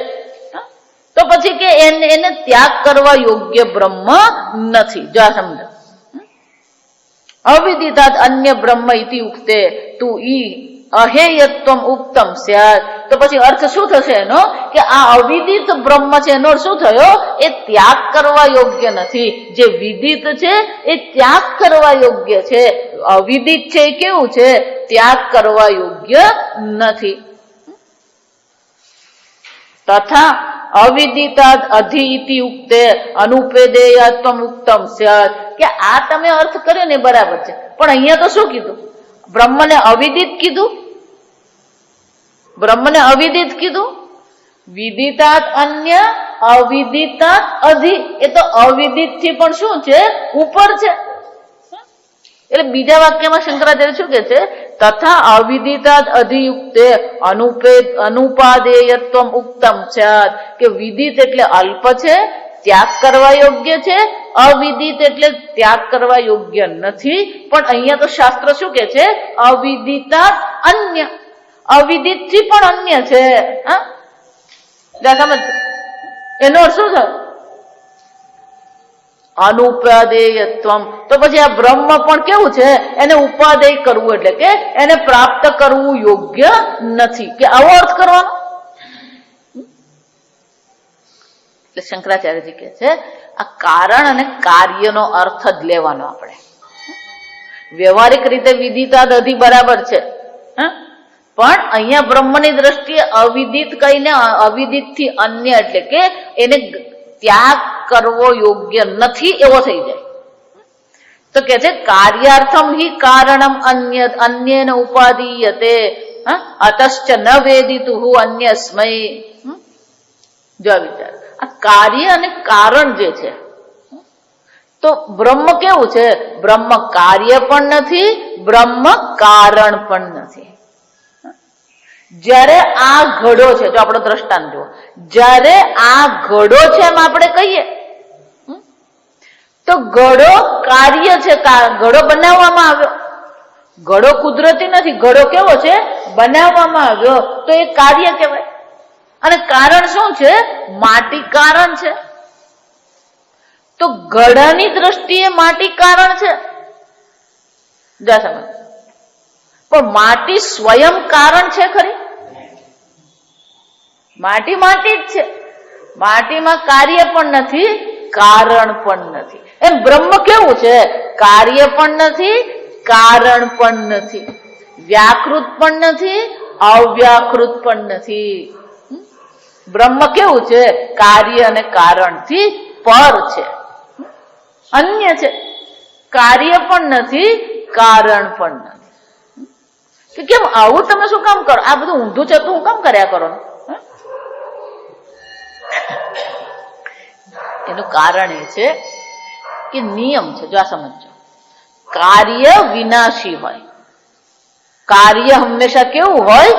તો પછી કે એને ત્યાગ કરવા યોગ્ય બ્રહ્મ નથી. જો આ સમજો, અવિદિતાત અન્ય બ્રહ્મ ઇતિ ઉક્તે તું ઈ અહેયત્વમ ઉક્તમ સ્યાત. તો પછી અર્થ શું થશે એનો? કે આ અવિદિત બ્રહ્મ છે એનો શું થયો? એ ત્યાગ કરવા યોગ્ય નથી. જે વિદિત છે એ ત્યાગ કરવા યોગ્ય છે, અવિદિત છે એ કેવું છે? ત્યાગ કરવા યોગ્ય નથી. તથા અવિદિતાદ અધિ ઇતિ ઉક્તે અનુપેદેયત્વમ ઉક્તમ સ્યાત. કે આ તમે અર્થ કર્યો ને બરાબર છે, પણ અહીંયા તો શું કીધું? બ્રહ્મને અવિદિત કીધું. બ્રહ્મને અવિદિત કીધું. વિદિતાત અન્ય, અવિદિતાત અધિ. એ તો અવિદિત થી પણ શું છે? ઉપર છે. એટલે બીજા વાક્યમાં શંકરાચાર્ય શું કે છે? તથા અવિદિતાદ અધિયુક્તે અનુપાદેયત્વમ ઉક્તમ સ્યાત. કે વિદિત એટલે અલ્પ છે, ત્યાગ કરવા યોગ્ય છે, અવિદિત એટલે ત્યાગ કરવા યોગ્ય નથી. પણ અહીંયા તો શાસ્ત્ર શું કે છે? અવિદિતાત અન્ય. અવિદિત થી પણ અન્ય છે. સમજ? એનો અર્થ શું થાય? અનુપાદેયત્વમ. તો પછી આ બ્રહ્મ પણ કેવું છે? એને ઉપાદેય કરવું એટલે કે એને પ્રાપ્ત કરવું યોગ્ય નથી. કે આવો અર્થ કરવાનો? એટલે શંકરાચાર્યજી કહે છે આ કારણ અને કાર્યનો અર્થ જ લેવાનો. આપણે વ્યવહારિક રીતે વિદિતાદ અધિ બરાબર છે, પણ અહીંયા બ્રહ્મની દ્રષ્ટિએ અવિદિત કહીને અવિદિત થી અન્ય એટલે કે એને ત્યાગ કરવો યોગ્ય નથી એવો થઈ જાય. તો કે છે કાર્યાર્થમ હિ કારણમ અન્યેન ઉપાદીયતે અતશ્ચ ન વેદિતુઃ અન્યસ્મૈ. જો વિચાર, આ કાર્ય અને કારણ જે છે, તો બ્રહ્મ કેવું છે? બ્રહ્મ કાર્ય પણ નથી, બ્રહ્મ કારણ પણ નથી. જ્યારે આ ઘડો છે, જો આપણો દ્રષ્ટાંત જુઓ, જ્યારે આ ઘડો છે એમ આપણે કહીએ તો ઘડો કાર્ય છે, ઘડો બનાવવામાં આવ્યો. ઘડો કુદરતી નથી, ઘડો કેવો છે? બનાવવામાં આવ્યો, તો એ કાર્ય કહેવાય. અને કારણ શું છે? માટી કારણ છે. તો ઘડાની દ્રષ્ટિએ માટી કારણ છે, જા સમજ. પણ માટી સ્વયં કારણ છે ખરી? માટી માટી જ છે. માટીમાં કાર્ય પણ નથી, કારણ પણ નથી. એમ બ્રહ્મ કેવું છે? કાર્ય પણ નથી, કારણ પણ નથી, વ્યાકૃત પણ નથી, અવ્યાકૃત પણ નથી. બ્રહ્મ કેવું છે? કાર્ય અને કારણથી પર છે, અન્ય છે. કાર્ય પણ નથી, કારણ પણ નથી. કે કેમ આવું તમે શું કામ કરો? આ બધું ઊંધું ચતું હું કામ કર્યા કરો? એનું કારણ એ છે કે નિયમ છે. જો આ સમજો, કાર્ય વિનાશી હોય. કાર્ય હંમેશા કેવું હોય?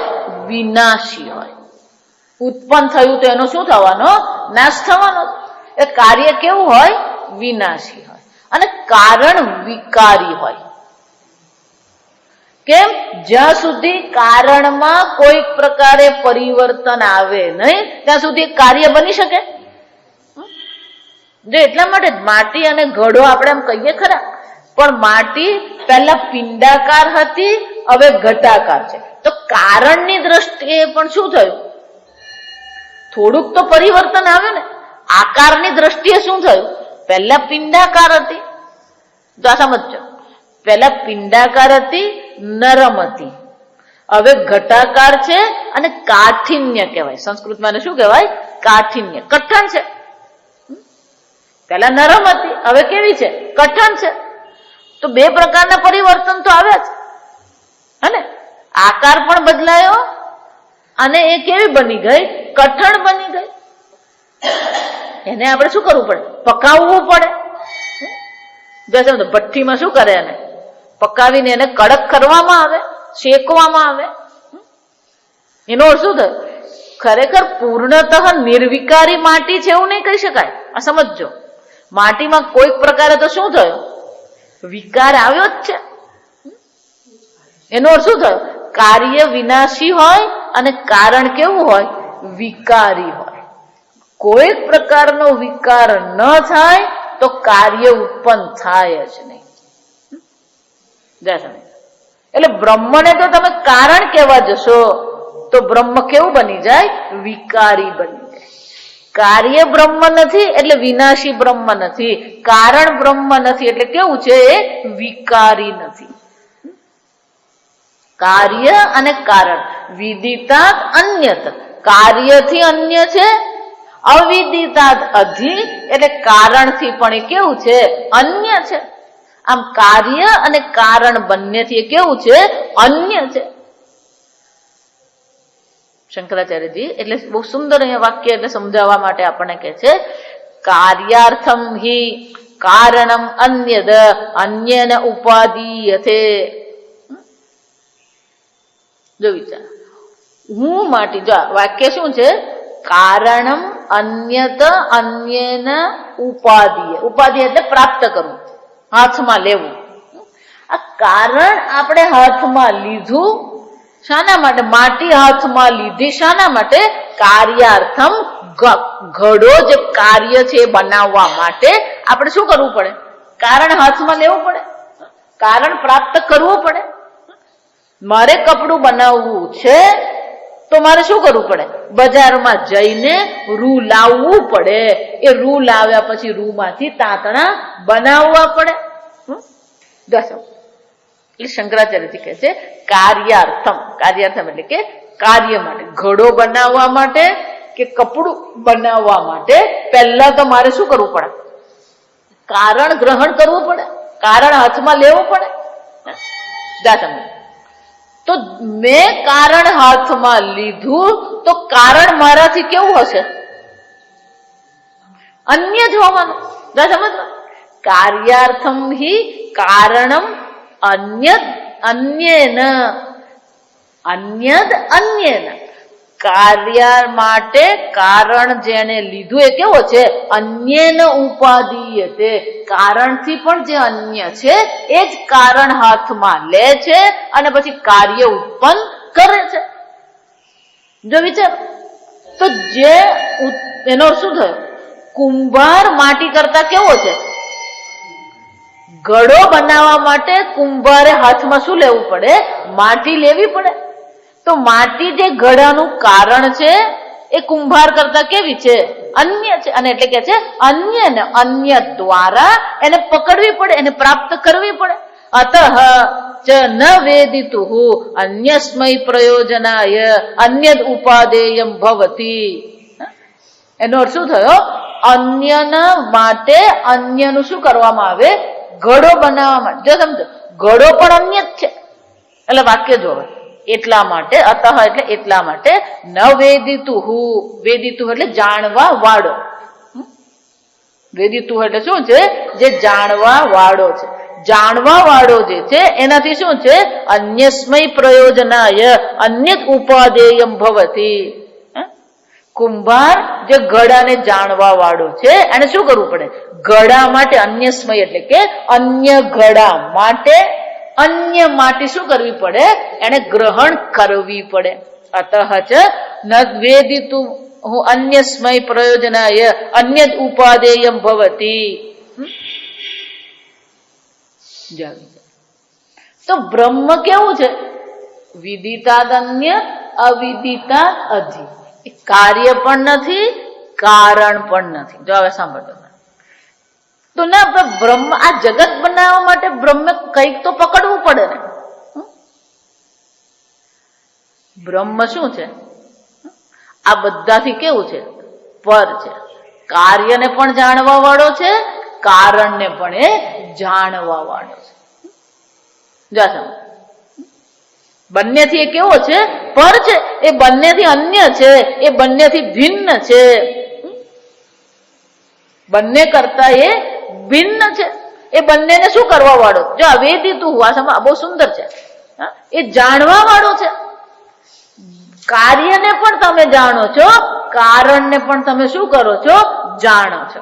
વિનાશી હોય. ઉત્પન્ન થયું તો એનો શું થવાનો? નાશ થવાનો. એ કાર્ય કેવું હોય? વિનાશી હોય. અને કારણ વિકારી હોય. કેમ? જ્યાં સુધી કારણમાં કોઈ પ્રકારે પરિવર્તન આવે નહીં ત્યાં સુધી કાર્ય બની શકે. જો એટલા માટે માટી અને ઘડો આપણે એમ કહીએ ખરા, પણ માટી પહેલા પિંડાકાર હતી, હવે ઘટાકાર છે. તો કારણની દ્રષ્ટિએ પણ શું થયું? થોડુંક તો પરિવર્તન આવ્યું ને. આકારની દ્રષ્ટિએ શું થયું? પહેલા પિંડાકાર હતી, તો આ સમજો, પહેલા પિંડાકાર હતી, નરમ હતી, હવે ઘટાકાર છે અને કાઠિન્ય કહેવાય. સંસ્કૃતમાં શું કહેવાય? કાઠિન્ય, કઠણ છે. પહેલા નરમ હતી, હવે કેવી છે? કઠણ છે. તો બે પ્રકારના પરિવર્તન તો આવ્યા છે, હે ને? આકાર પણ બદલાયો અને એ કેવી બની ગઈ? કઠણ બની ગઈ. એને આપણે શું કરવું પડે? પકાવવું પડે. ભઠ્ઠીમાં શું કરે? એને પકાવીને એને કડક કરવામાં આવે, શેકવામાં આવે. એનો અર્થ શું થયો? ખરેખર પૂર્ણતઃ નિર્વિકારી માટી છે એવું નહીં કહી શકાય. આ સમજો, માટીમાં કોઈક પ્રકારે તો શું થયો? વિકાર આવ્યો જ છે. એનો અર્થ શું થયો? કાર્ય વિનાશી હોય અને કારણ કેવું હોય? વિકારી હોય. કોઈક પ્રકારનો વિકાર ન થાય તો કાર્ય ઉત્પન્ન થાય જ નહીં. એટલે બ્રહ્મને તો તમે કારણ કહેવા જશો તો બ્રહ્મ કેવું બની જાય? વિકારી બની જાય. કાર્ય બ્રહ્મ નથી એટલે વિનાશી બ્રહ્મ નથી, કારણ બ્રહ્મ નથી એટલે કેવું છે? એ વિકારી નથી. કાર્ય અને કારણ વિદિતાત અન્યત, કાર્યથી અન્ય છે. અવિદિતાત અધિ એટલે કારણથી પણ એ કેવું છે? અન્ય છે. આમ કાર્ય અને કારણ બંનેથી એ કેવું છે? અન્ય છે. શંકરાચાર્યજી એટલે બહુ સુંદર અહીંયા વાક્ય એટલે સમજાવવા માટે આપણને કહે છે, કાર્યાર્થમ હિ કારણમ અન્યદ અન્યન ઉપાદીયતે. જો વિચાર, હું માટી, જો વાક્ય શું છે? કારણમ અન્યત અન્યન ઉપાદીય. ઉપાધિ એટલે પ્રાપ્ત કરવું, હાથમાં લેવું. આ કારણ આપણે હાથમાં લીધું શાના માટે? માટી હાથમાં લીધી શાના માટે? કાર્યાર્થમ. ઘડો જે કાર્ય છે એ બનાવવા માટે આપણે શું કરવું પડે? કારણ હાથમાં લેવું પડે, કારણ પ્રાપ્ત કરવું પડે. મારે કપડું બનાવવું છે તો મારે શું કરવું પડે? બજારમાં જઈને રૂ લાવવું પડે. એ રૂ લાવ્યા પછી રૂમાંથી તાંતણા બનાવવા પડે. એટલે શંકરાચાર્યજી કહે છે કાર્યાર્થમ. કાર્યાર્થમ એટલે કે કાર્ય માટે, ઘડો બનાવવા માટે કે કપડું બનાવવા માટે પહેલા તો મારે શું કરવું પડે? કારણ ગ્રહણ કરવું પડે, કારણ હાથમાં લેવું પડે. તો મેં કારણ હાથમાં લીધું તો કારણ મારાથી કેવું હશે? અન્ય જ હોવાનું. સમજ? કાર્યાર્થમ હિ કારણમ અન્યદ અન્યેન. અન્યદ અન્યેન. કાર્ય માટે કારણ જેને લીધું એ કેવો છે? અન્યેન ઉપાદીયતે. કારણથી પણ જે અન્ય છે એ જ કારણ હાથમાં લે છે અને પછી કાર્ય ઉત્પન્ન કરે છે. જો વિચાર, તો જે એનો શું થયો? કુંભાર માટી કરતા કેવો છે? ઘડો બનાવવા માટે કુંભારે હાથમાં શું લેવું પડે? માટી લેવી પડે. તો માટી જે ઘડાનું કારણ છે એ કુંભાર કરતા કેવી છે? અન્ય છે. અને એટલે કે છે અન્ય ને અન્ય દ્વારા એને પકડવી પડે, એને પ્રાપ્ત કરવી પડે. અતઃ ચ ન વેદિતુઃ અન્યસ્મય પ્રયોજનાય અન્યદ ઉપાદેયમ ભવતી. એનો અર્થ શું થયો? અન્યના માટે અન્યનું શું કરવામાં આવે? ઘડો બનાવવા માટે. જો સમજો, ઘડો પણ અન્ય જ છે. એટલે વાક્ય જોવે એટલા માટે, અતઃ એટલે એટલા માટે, ન વેદિતુઃ, વેદિતુઃ એટલે જાણવા વાળો. વેદિતુઃ એટલે શું છે? જે જાણવા વાળો છે. જાણવા વાળો જે છે એનાથી શું છે? અન્યસ્મય પ્રયોજનાય અન્ય ઉપાદેયમ ભવતી. કુંભાર જે ઘડાને જાણવા વાળો છે એને શું કરવું પડે? ઘડા માટે અન્યસ્મય એટલે કે અન્ય ઘડા માટે અન્ય માટે શું કરવી પડે? એને ગ્રહણ કરવી પડે. અતઃ ચ ન વેદિતુઃ અન્યસ્મય પ્રયોજનાય અન્ય ઉપાદેયમ ભવતી. તો બ્રહ્મ કેવું છે? વિદિતાદન્ય અવિદિતા અધિ. કાર્ય પણ નથી, કારણ પણ નથી. જો હવે સાંભળો તો ના, આપણે બ્રહ્મ, આ જગત બનાવવા માટે બ્રહ્મ કંઈક તો પકડવું પડે ને. બ્રહ્મ શું છે? આ બધાથી કેવું છે? પર છે. કાર્યને પણ જાણવા વાળો છે, કારણને પણ એ જાણવા વાળો છે. જા બંનેથી એ કેવો છે? પર છે. એ બંનેથી અન્ય છે, એ બંનેથી ભિન્ન છે. બંને કરતા એ ભિન્ન છે. એ બંનેને શું કરવા વાળો? જો વેદિતુઃ, આ બહુ સુંદર છે. એ જાણવા વાળો છે. કાર્યને પણ તમે જાણો છો, કારણને પણ તમે શું કરો છો? જાણો છો.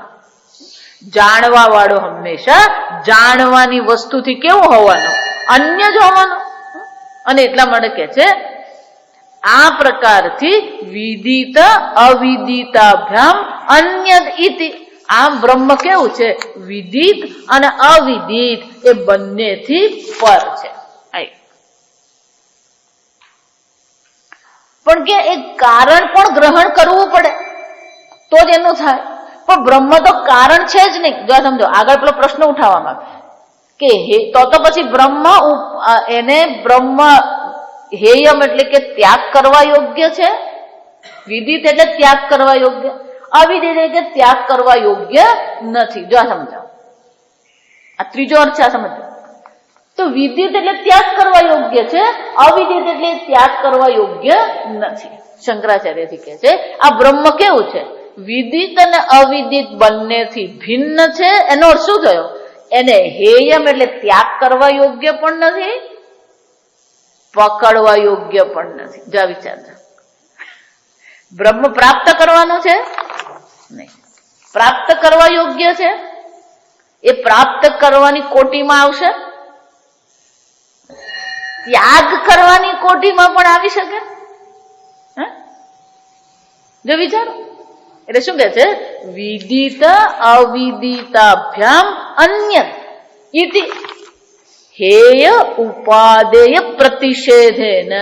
જાણવા વાળો હંમેશા જાણવાની વસ્તુથી કેવું હોવાનું? અન્ય જ હોવાનું. અને એટલા માટે કે છે આ પ્રકારથી વિદિત અવિદિતાભ્યામ અન્યદ ઇતિ. આમ બ્રહ્મ કેવું છે? વિદિત અને અવિદિત એ બંનેથી પર છે. પણ કે એ કારણ પણ ગ્રહણ કરવું પડે તો જ એનું થાય. પણ બ્રહ્મ તો કારણ છે જ નહીં. જો સમજો, આગળ પેલો પ્રશ્ન ઉઠાવવામાં કે તો પછી બ્રહ્મ, એને બ્રહ્મ હેયમ એટલે કે ત્યાગ કરવા યોગ્ય છે. વિદિત એટલે ત્યાગ કરવા યોગ્ય, અવિદિત એટલે કે ત્યાગ કરવા યોગ્ય નથી. જો સમજો, આ ત્રીજો અર્થ છે. આ સમજો તો વિદિત એટલે ત્યાગ કરવા યોગ્ય છે, અવિદિત એટલે ત્યાગ કરવા યોગ્ય નથી. શંકરાચાર્યથી કહે છે આ બ્રહ્મ કેવું છે? વિદિત અને અવિદિત બંનેથી ભિન્ન છે. એનો અર્થ શું થયો? એને હેયમ એટલે ત્યાગ કરવા યોગ્ય પણ નથી, પકડવા યોગ્ય પણ નથી. જા વિચાર, બ્રહ્મ પ્રાપ્ત કરવાનું છે નહીં, પ્રાપ્ત કરવા યોગ્ય છે. એ પ્રાપ્ત કરવાની કોટીમાં આવશે, ત્યાગ કરવાની કોટીમાં પણ આવી શકે. જો વિચારો, એટલે શું કે છે? વિદિત અવિદિતાભ્યામ અન્ય ઇતિ હેય ઉપાદેય પ્રતિષેધેન.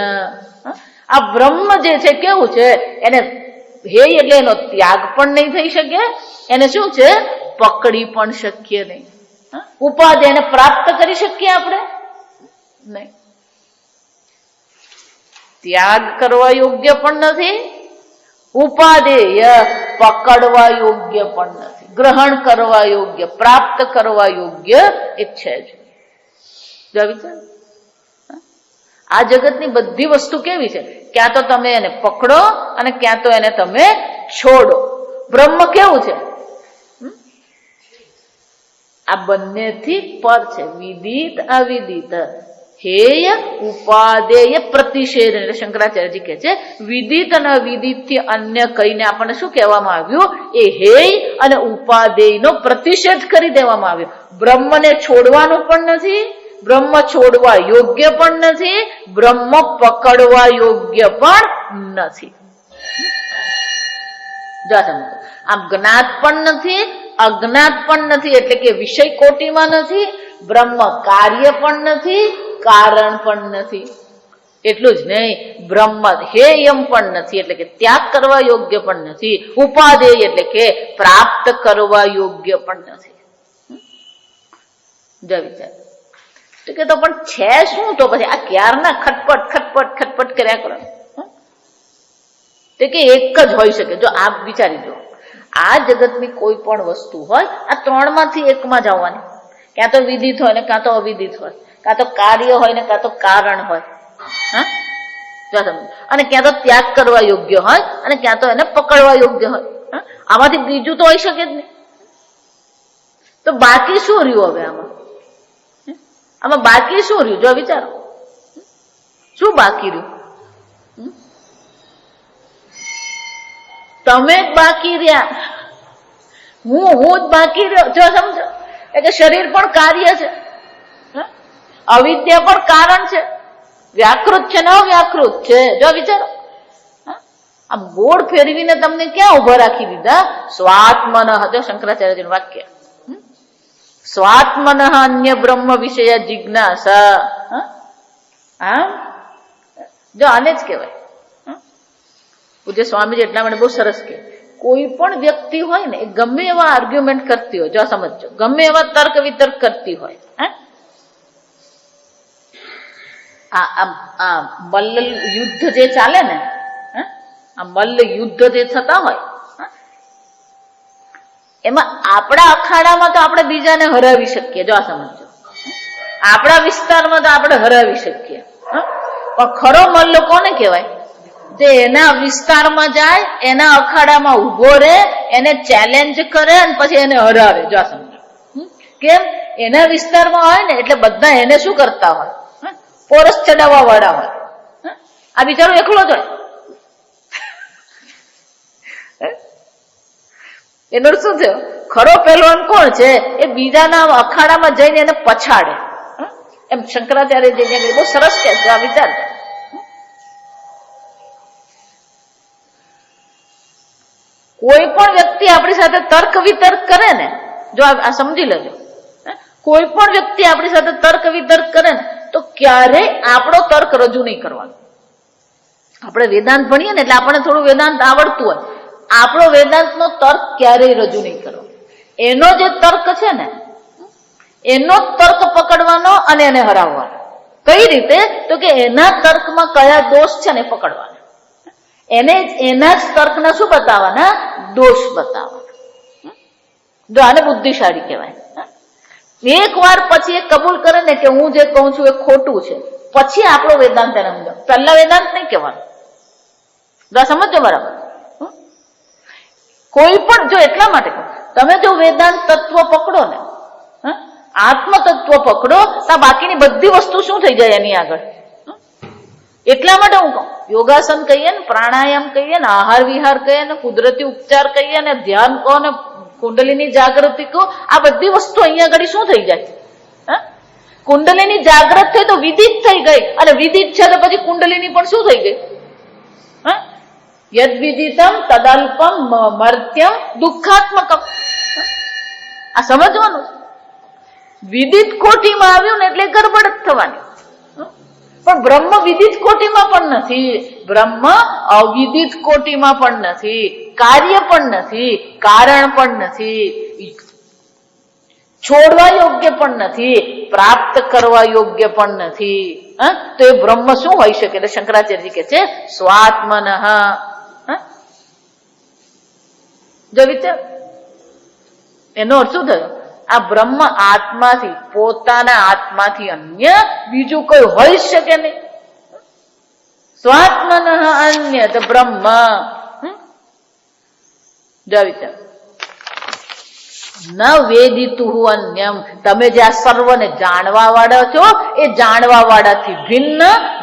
આ બ્રહ્મ જે છે કેવું છે? એને હેય એટલે એનો ત્યાગ પણ નહીં થઈ શકે, એને શું છે? પકડી પણ શકીએ નહીં. ઉપાદેય એને પ્રાપ્ત કરી શકીએ આપણે નહીં. ત્યાગ કરવા યોગ્ય પણ નથી, ઉપાદેય પકડવા યોગ્ય પણ નથી, ગ્રહણ કરવા યોગ્ય, પ્રાપ્ત કરવા યોગ્ય એ છે જ. આ જગતની બધી વસ્તુ કેવી છે? ક્યાં તો તમે એને પકડો અને ક્યાં તો એને તમે છોડો. બ્રહ્મ કેવું છે? આ બંનેથી પર છે. વિદિત અવિદિત હેય ઉપાદેય પ્રતિષેધ. એટલે શંકરાચાર્યજી કહે છે વિદિત અને અવિદિત થી અન્ય કહીને આપણને શું કહેવામાં આવ્યું? એ હેય અને ઉપાદેયનો પ્રતિષેધ કરી દેવામાં આવ્યો. બ્રહ્મને છોડવાનું પણ નથી, બ્રહ્મ છોડવા યોગ્ય પણ નથી, બ્રહ્મ પકડવા યોગ્ય પણ નથી. આમ જ્ઞાત પણ નથી, અજ્ઞાત પણ નથી, એટલે કે વિષય કોટીમાં નથી. બ્રહ્મ કાર્ય પણ નથી, કારણ પણ નથી. એટલું જ નહીં, બ્રહ્મ હેયમ પણ નથી, એટલે કે ત્યાગ કરવા યોગ્ય પણ નથી. ઉપાદેય એટલે કે પ્રાપ્ત કરવા યોગ્ય પણ નથી. જો વિચાર કે તો પણ છે શું? તો પછી આ ક્યારના ખટપટ ખટપટ ખટપટ કર્યા કરો. તે કે એક જ હોઈ શકે. જો આપ વિચારી જો, આ જગતની કોઈ પણ વસ્તુ હોય, આ ત્રણમાંથી એકમાં જ આવવાની. ક્યાં તો વિદિત હોય ને કાં તો અવિદિત હોય, કાં તો કાર્ય હોય ને કાં તો કારણ હોય. અને ક્યાં તો ત્યાગ કરવા યોગ્ય હોય અને ક્યાં તો એને પકડવા યોગ્ય હોય. આમાંથી બીજું તો હોઈ શકે જ નહીં. તો બાકી શું રહ્યું હવે આમાં? આમાં બાકી શું રહ્યું? જો વિચારો, શું બાકી રહ્યું? તમે જ બાકી રહ્યા, હું જ બાકી રહ્યો. જો સમજો, એટલે શરીર પણ કાર્ય છે, અવિદ્યા પણ કારણ છે, વ્યાકૃત છે ને અવ્યાકૃત છે. જો વિચારો, આમ ગોળ ફેરવીને તમને ક્યાં ઉભા રાખી દીધા? સ્વાત્મન. જો શંકરાચાર્યજીનું વાક્ય, સ્વાત્મન અન્ય બ્રહ્મ વિષય જિજ્ઞાસા. આમ જો આને જ કહેવાય. પૂજ્ય સ્વામીજી એટલા માટે બહુ સરસ કે કોઈ પણ વ્યક્તિ હોય ને, એ ગમે એવા આર્ગ્યુમેન્ટ કરતી હોય, જો સમજો, ગમે એવા તર્ક વિતર્ક કરતી હોય, આ મલ્લ યુદ્ધ જે ચાલે ને, આ મલ્લ યુદ્ધ જે થતા હોય, એમાં આપણા અખાડામાં તો આપણે બીજાને હરાવી શકીએ. જો આ સમજો, આપણા વિસ્તારમાં તો આપણે હરાવી શકીએ, પણ ખરો મલ્લ કોને કહેવાય? જે એના વિસ્તારમાં જાય, એના અખાડામાં ઉભો રહે, એને ચેલેન્જ કરે અને પછી એને હરાવે. જો આ સમજો, કેમ? એના વિસ્તારમાં હોય ને એટલે બધા એને શું કરતા હોય? પોરસ ચડાવવા વાળા હોય. આ બિચારો એકલો જ હોય. એનો શું થયો? ખરો પહેલવાન કોણ છે? એ બીજાના અખાડામાં જઈને એને પછાડે. એમ શંકરાચાર્ય જે બહુ સરસ કે છે. આ વિચાર, કોઈ પણ વ્યક્તિ આપણી સાથે તર્ક વિતર્ક કરે ને, જો આ સમજી લેજો, કોઈ પણ વ્યક્તિ આપણી સાથે તર્ક વિતર્ક કરે ને તો ક્યારેય આપણો તર્ક રજૂ નહીં કરવાનો. આપણે વેદાંત ભણીએ ને એટલે આપણને થોડું વેદાંત આવડતું હોય, આપણો વેદાંતનો તર્ક ક્યારેય રજૂ નહીં કરવો. એનો જે તર્ક છે ને, એનો જ તર્ક પકડવાનો અને એને હરાવવાનો. કઈ રીતે? તો કે એના તર્કમાં કયા દોષ છે ને પકડવાના, એને એના જ તર્કના શું બતાવવાના? દોષ બતાવવાના. જો આને બુદ્ધિશાળી કહેવાય. એક વાર પછી એ કબૂલ કરે ને કે હું જે કહું છું એ ખોટું છે, પછી આપણો વેદાંત એને સમજાવ. પહેલા વેદાંત નહીં કહેવાનું. જો સમજો બરાબર. કોઈ પણ, જો એટલા માટે તમે જો વેદાંત તત્વ પકડો ને, આત્મ તત્વ પકડો, તો બાકીની બધી વસ્તુ શું થઈ જાય એની આગળ. એટલા માટે હું કહું, યોગાસન કહીએ ને, પ્રાણાયામ કહીએ ને, આહાર વિહાર કહીએ ને, કુદરતી ઉપચાર કહીએ ને, ધ્યાન કહો ને, કુંડલીની જાગૃતિ કહો, આ બધી વસ્તુ અહીંયા આગળ શું થઈ જાય? કુંડલીની જાગૃત થઈ તો વિદિત થઈ ગઈ, અને વિદિત છે તો પછી કુંડલીની પણ શું થઈ ગઈ? યદ વિદિતમ તદલ્પમ મર્ત્યમ દુઃખાત્મકમ. આ સમજવાનું. વિદિત કોટીમાં આવ્યું ને એટલે ગડબડ જ થવાની. પણ બ્રહ્મ વિદિત કોટીમાં પણ નથી, બ્રહ્મ અવિદિત કોટીમાં પણ નથી, કાર્ય પણ નથી, કારણ પણ નથી, છોડવા યોગ્ય પણ નથી, પ્રાપ્ત કરવા યોગ્ય પણ નથી. તો એ બ્રહ્મ શું હોઈ શકે? એટલે શંકરાચાર્યજી કે છે સ્વાત્મન. જો વિચાર, એનો અર્થ શું થયો? આ બ્રહ્મ આત્માથી, પોતાના આત્માથી અન્ય બીજું કોઈ હોઈ શકે નહીં. સ્વાત્મન અન્ય તો બ્રહ્મ. જો વિચાર, ન વેદિતું અન્યમ. તમે જે આ સર્વને જાણવા વાળા છો, એ જાણવા વાળાથી ભિન્ન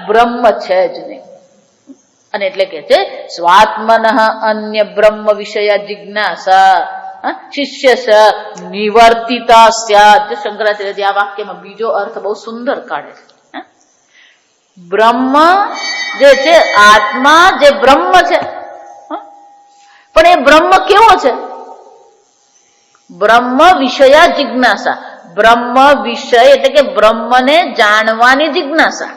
બ્રહ્મ છે જ નહીં. અને એટલે કે છે સ્વાત્મન અન્ય બ્રહ્મ વિષય જિજ્ઞાસા શિષ્ય સ નિવર્તિતા સ્યાત. શંકરાચાર્ય આ વાક્યમાં બીજો અર્થ બહુ સુંદર કાઢે છે. બ્રહ્મ જે છે, આત્મા જે બ્રહ્મ છે, પણ એ બ્રહ્મ કેવો છે? બ્રહ્મ વિષયા જિજ્ઞાસા. બ્રહ્મ વિષય એટલે કે બ્રહ્મને જાણવાની જિજ્ઞાસા.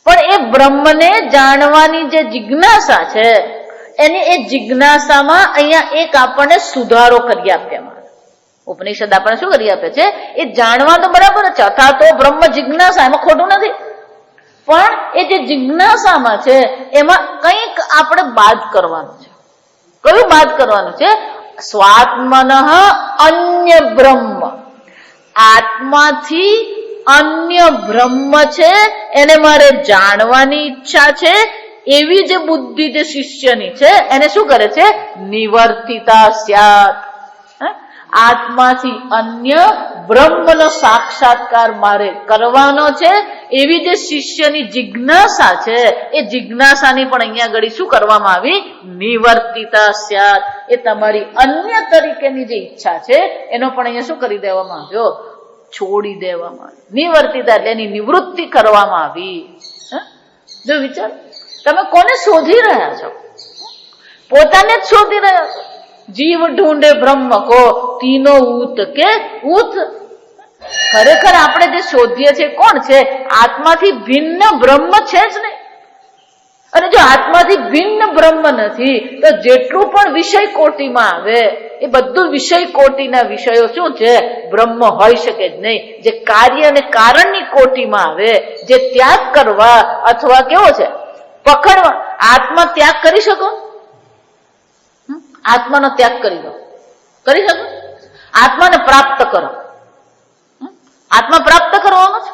પણ એ બ્રહ્મને જાણવાની જે જિજ્ઞાસા છે એની એ જિજ્ઞાસામાં અહીંયા એક આપણને સુધારો કરી આપ્યા. ઉપનિષદ આપણને શું કરી આપે છે? એ જાણવા તો બરાબર છે, અથવા તો બ્રહ્મ જિજ્ઞાસા, એમાં ખોટું નથી, પણ એ જે જિજ્ઞાસામાં છે એમાં કંઈક આપણે બાદ કરવાનું છે. કયું બાદ કરવાનું છે? સ્વાત્મન અન્ય બ્રહ્મ. આત્માથી અન્ય બ્રહ્મ છે એને મારે જાણવાની ઈચ્છા છે. એવી જે બુદ્ધિ જે શિષ્યની છે એને શું કરે છે? નિવર્તિતા સ્યાત. આત્માથી અન્ય બ્રહ્મનો સાક્ષાત્કાર મારે કરવાનો છે. એવી જે શિષ્યની જિજ્ઞાસા છે એ જિજ્ઞાસાની પણ અહીંયા આગળ શું કરવામાં આવી? નિવર્તિતા સ્યાત. એ તમારી અન્ય તરીકેની જે ઈચ્છા છે એનો પણ અહીંયા શું કરી દેવામાં આવ્યો? છોડી દેવામાં આવ્યો. નિવર્તિતા એટલે એની નિવૃત્તિ કરવામાં આવી. જો વિચાર, તમે કોને શોધી રહ્યા છો? પોતાને જ શોધી રહ્યા છો. જીવ ઢૂંઢે બ્રહ્મ કો તીનો ઉત કે ઉત. ખરેખર આપણે જે શોધીએ છીએ કોણ છે? આત્માથી ભિન્ન બ્રહ્મ છે જ નહીં. અને જો આત્માથી ભિન્ન બ્રહ્મ નથી તો જેટલું પણ વિષય કોટીમાં આવે એ બધું વિષય કોટીના વિષયો શું છે? બ્રહ્મ હોઈ શકે જ નહીં. જે કાર્ય અને કારણની કોટીમાં આવે, જે ત્યાગ કરવા અથવા કેવો છે પકડવા, આત્મા ત્યાગ કરી શકો? આત્માનો ત્યાગ કરી દો, કરી શકો? આત્માને પ્રાપ્ત કરો. આત્મા પ્રાપ્ત કરવાનો છે.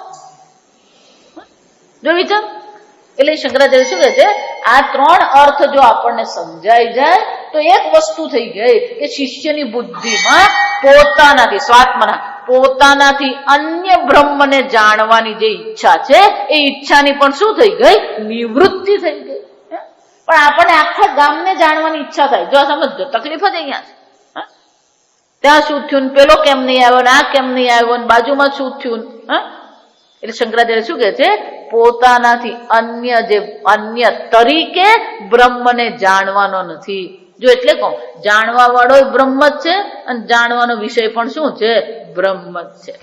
જો વિચાર, એટલે શંકરાચાર્ય શું કહે છે? આ ત્રણ અર્થ જો આપણને સમજાઈ જાય તો એક વસ્તુ થઈ ગઈ કે શિષ્યની બુદ્ધિમાં પોતાનાથી સ્વાત્મના પોતાનાથી અન્ય બ્રહ્મને જાણવાની જે ઈચ્છા છે એ ઈચ્છાની પણ શું થઈ ગઈ? નિવૃત્તિ થઈ ગઈ. પણ આપણને આખા ગામને જાણવાની ઈચ્છા થાય. જો સમજો, તકલીફ જ અહીંયા છે. ત્યાં શું થયું, પેલો કેમ નહીં આવ્યો, ને આ કેમ નહીં આવ્યો, ને બાજુમાં શું થયું? એટલે શંકરાચાર્ય શું કહે છે? પોતાનાથી અન્ય જે અન્ય તરીકે બ્રહ્મને જાણવાનો નથી. જો એટલે કહું, જાણવા વાળો બ્રહ્મ જ છે અને જાણવાનો વિષય પણ શું છે? બ્રહ્મ જ છે.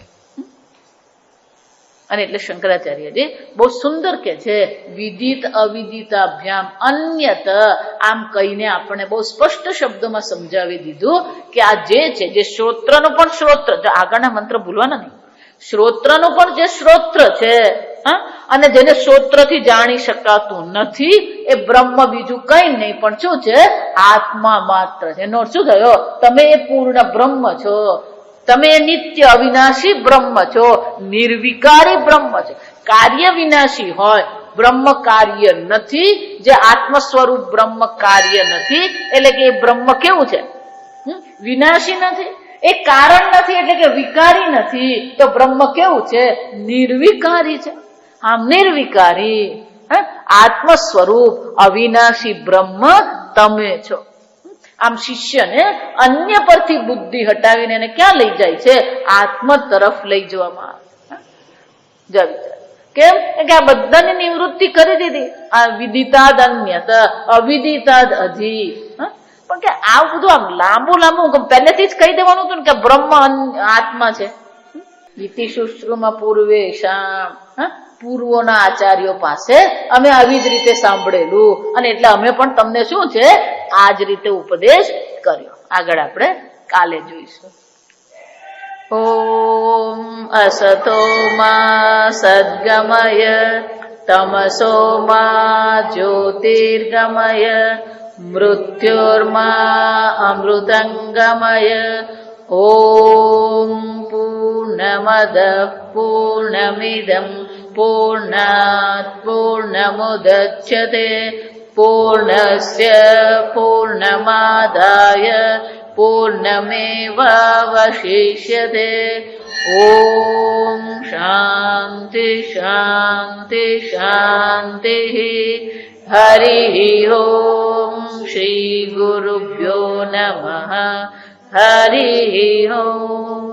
અને એટલે શંકરાચાર્યજી બહુ સુંદર કે છે, વિદિત અવિદિતાભ્યામ અન્યત. આમ કહીને આપણને બહુ સ્પષ્ટ શબ્દોમાં સમજાવી દીધું કે આ જે છે, જે શ્રોત્રનું પણ શ્રોત્ર, જો આગળના મંત્ર ભૂલવાના નહીં, શ્રોત્રનું પણ જે શ્રોત્ર છે અને જેને શ્રોત્રથી જાણી શકાતું નથી એ બ્રહ્મ બીજું કઈ નહીં પણ શું છે? આત્મા માત્ર છે. એનો શું થયો? તમે એ પૂર્ણ બ્રહ્મ છો. તમે નિત્ય અવિનાશી બ્રહ્મ છો, નિર્વિકારી બ્રહ્મ છો. કાર્ય વિનાશી હોય, બ્રહ્મ કાર્ય નથી. જે આત્મ સ્વરૂપ બ્રહ્મ કાર્ય નથી, એટલે કે એ બ્રહ્મ કેવું છે? વિનાશી નથી. એ કારણ નથી એટલે કે વિકારી નથી. તો બ્રહ્મ કેવું છે? નિર્વિકારી છે. આમ નિર્વિકારી આત્મ સ્વરૂપ અવિનાશી બ્રહ્મ તમે છો. આમ શિષ્યને અન્ય પરથી બુદ્ધિ હટાવીને એને ક્યાં લઈ જાય છે? આત્મ તરફ લઈ જવામાં આવે. કેમ કે આ બધાની નિવૃત્તિ કરી દીધી. આ વિદિતાદ અન્યત અવિદિતાદ અધિ. પણ કે આ બધું આમ લાંબુ લાંબુ પહેલેથી જ કહી દેવાનું હતું ને કે બ્રહ્મ આત્મા છે. ઇતિ શુશ્રુમાં પૂર્વેશામ, પૂર્વોના આચાર્યો પાસે અમે આવી જ રીતે સાંભળેલું અને એટલે અમે પણ તમને શું છે? આ જ રીતે ઉપદેશ કર્યો. આગળ આપણે કાલે જોઈશું. ઓમ અસતો માં સદ્ગમય તમસો માં જ્યોતિર્ગમય મૃત્યોર્મા અમૃતંગમય. ઓમ પૂર્ણમદ પૂર્ણમિદં પૂર્ણાત પૂર્ણમુદચ્યતે પૂર્ણસ્ય પૂર્ણમાદાય પૂર્ણમેવાવશિષ્યતે. ઓમ શાંતિ શાંતિ શાંતિ. હરિ ઓમ શ્રી ગુરુભ્યો નમઃ. હરિ ઓમ.